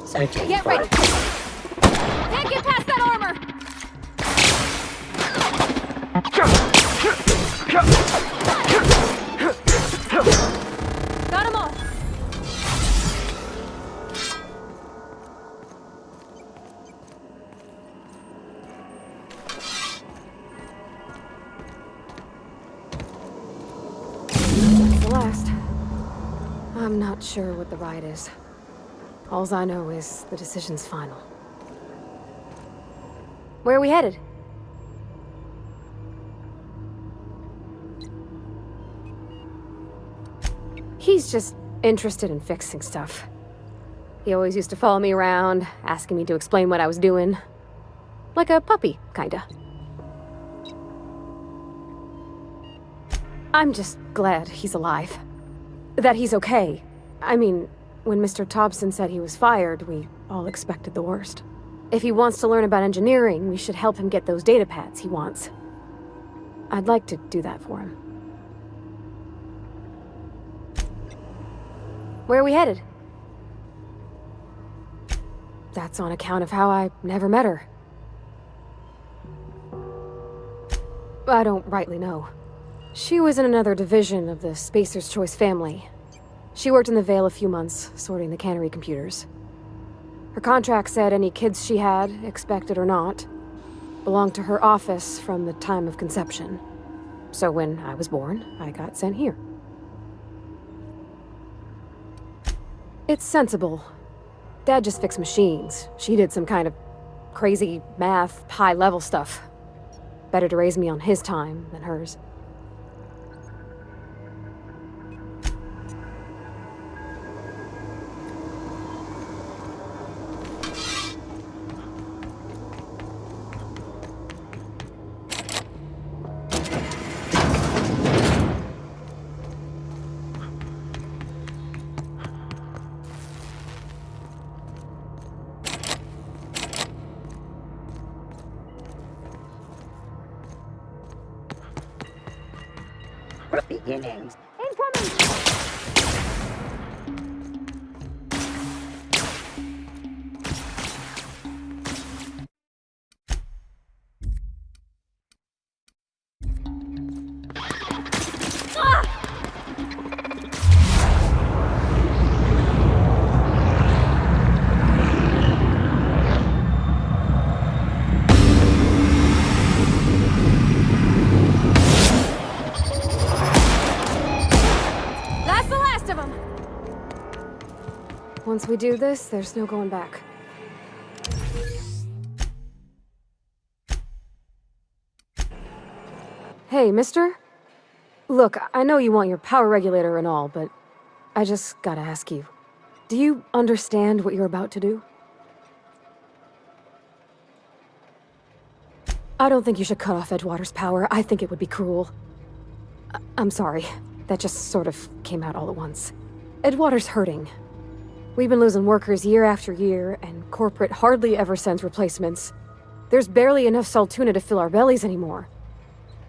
Searching Get for... ready! Can't get past that armor! Got 'em all! That's the last. I'm not sure what the ride is. Alls I know is the decision's final. Where are we headed? He's just interested in fixing stuff. He always used to follow me around, asking me to explain what I was doing. Like a puppy, kinda. I'm just glad he's alive. That he's okay. I mean, when Mr. Thompson said he was fired, we all expected the worst. If he wants to learn about engineering, we should help him get those data pads he wants. I'd like to do that for him. Where are we headed? That's on account of how I never met her. I don't rightly know. She was in another division of the Spacer's Choice family. She worked in the Vale a few months, sorting the cannery computers. Her contract said any kids she had, expected or not, belonged to her office from the time of conception. So when I was born, I got sent here. It's sensible. Dad just fixed machines. She did some kind of crazy math, high-level stuff. Better to raise me on his time than hers. Beginnings. Once we do this, there's no going back. Hey, mister? Look, I know you want your power regulator and all, but I just gotta ask you. Do you understand what you're about to do? I don't think you should cut off Edgewater's power. I think it would be cruel. I'm sorry. That just sort of came out all at once. Edgewater's hurting. We've been losing workers year after year, and corporate hardly ever sends replacements. There's barely enough Saltuna to fill our bellies anymore.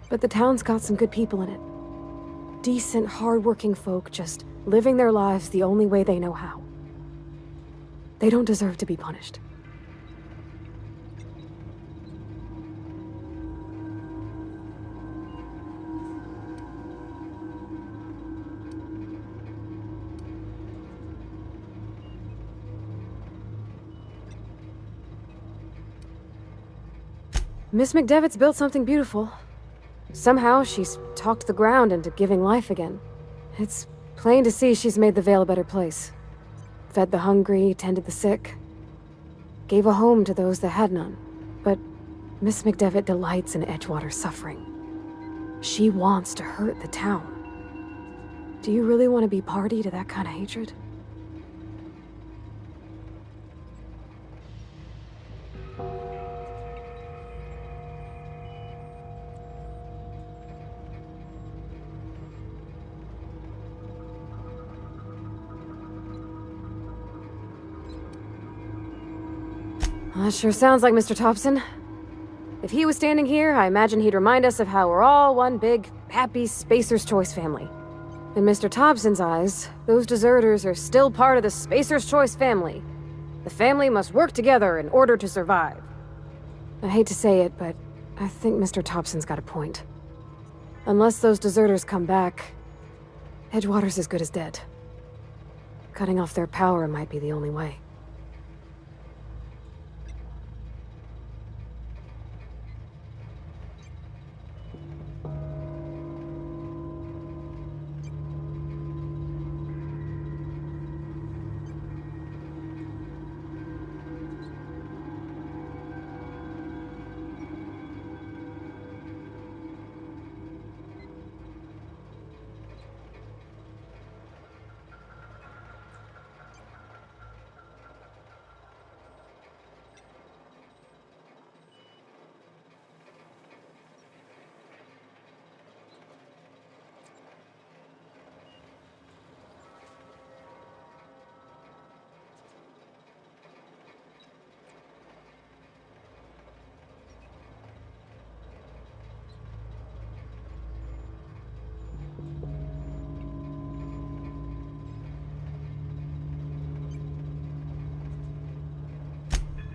But the town's got some good people in it. Decent, hard-working folk just living their lives the only way they know how. They don't deserve to be punished. Miss McDevitt's built something beautiful. Somehow, she's talked the ground into giving life again. It's plain to see she's made the Vale a better place. Fed the hungry, tended the sick. Gave a home to those that had none. But Miss McDevitt delights in Edgewater's suffering. She wants to hurt the town. Do you really want to be party to that kind of hatred? That sure sounds like Mr. Thompson. If he was standing here, I imagine he'd remind us of how we're all one big, happy Spacer's Choice family. In Mr. Thompson's eyes, those deserters are still part of the Spacer's Choice family. The family must work together in order to survive. I hate to say it, but I think Mr. Thompson's got a point. Unless those deserters come back, Edgewater's as good as dead. Cutting off their power might be the only way.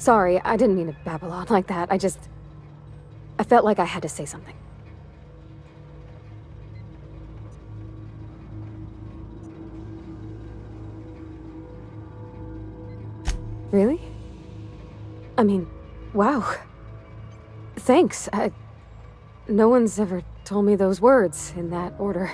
Sorry, I didn't mean to babble on like that. I felt like I had to say something. Really? I mean, wow. Thanks. No one's ever told me those words in that order.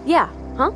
Yeah, huh?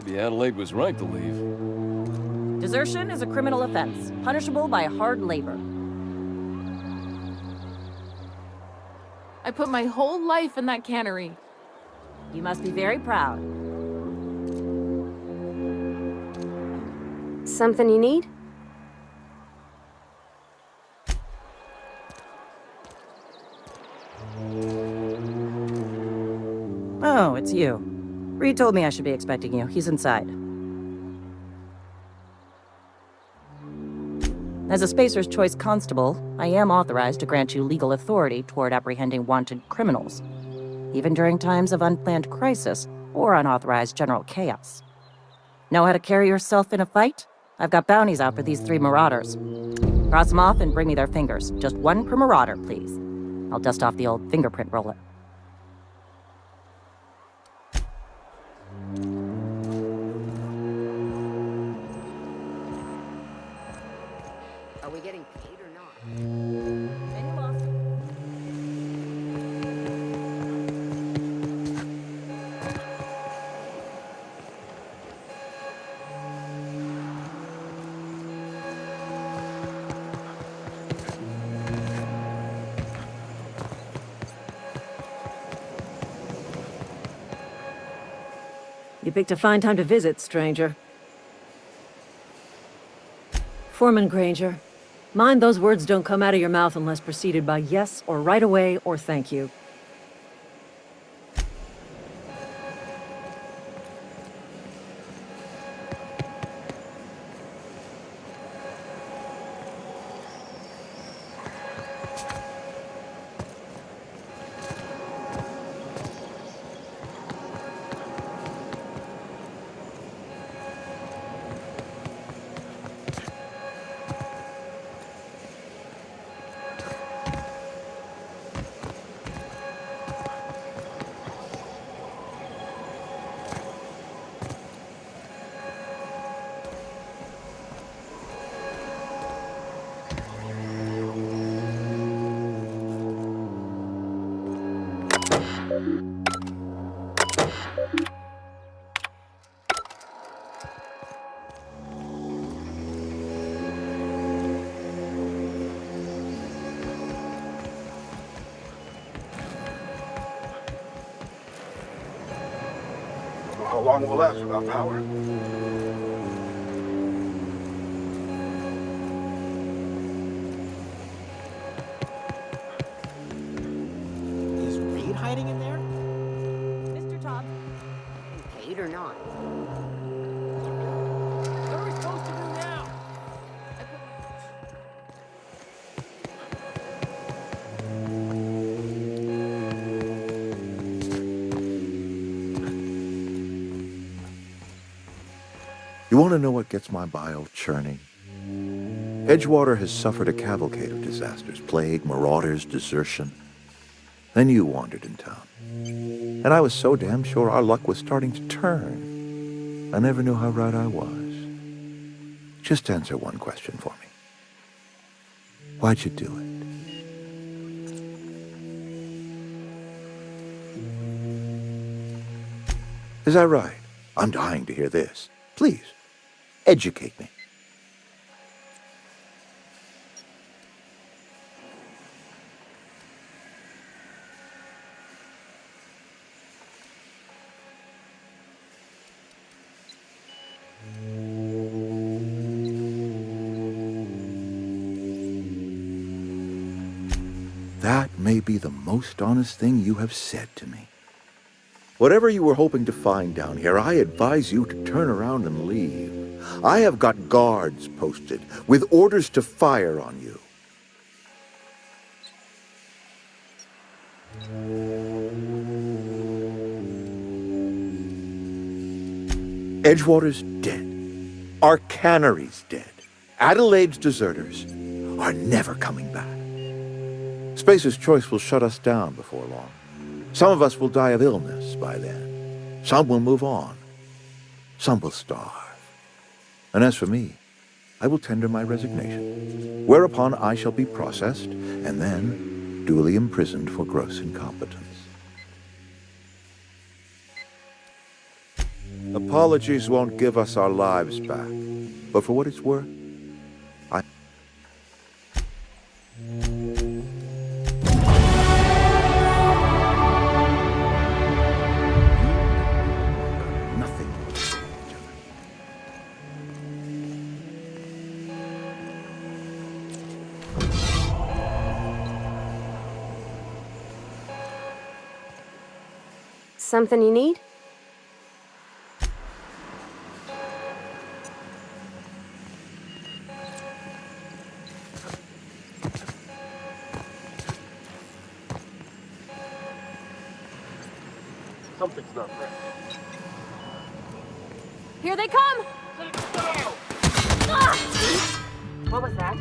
Maybe Adelaide was right to leave. Desertion is a criminal offense, punishable by hard labor. I put my whole life in that cannery. You must be very proud. Something you need? Oh, it's you. Reed told me I should be expecting you. He's inside. As a Spacer's Choice Constable, I am authorized to grant you legal authority toward apprehending wanted criminals, even during times of unplanned crisis or unauthorized general chaos. Know how to carry yourself in a fight? I've got bounties out for these 3 marauders. Cross them off and bring me their fingers. Just 1 per marauder, please. I'll dust off the old fingerprint roller. Are we getting paid or not? You picked a fine time to visit, stranger. Foreman Granger, mind those words don't come out of your mouth unless preceded by yes or right away or thank you. How long will last without power? Is Reed hiding in there? Mr. Top. Paid or not? What are we supposed to do now? You want to know what gets my bile churning? Edgewater has suffered a cavalcade of disasters, plague, marauders, desertion. Then you wandered in town. And I was so damn sure our luck was starting to turn. I never knew how right I was. Just answer one question for me. Why'd you do it? Is that right? I'm dying to hear this. Please, educate me. That may be the most honest thing you have said to me. Whatever you were hoping to find down here, I advise you to turn around and leave. I have got guards posted with orders to fire on you. Edgewater's dead. Our cannery's dead. Adelaide's deserters are never coming back. Spacer's Choice will shut us down before long. Some of us will die of illness by then. Some will move on. Some will starve. And as for me, I will tender my resignation, whereupon I shall be processed and then duly imprisoned for gross incompetence. Upon Apologies won't give us our lives back. But for what it's worth, I... Nothing. Something you need? Something's not right. Here they come! Ah! What was that?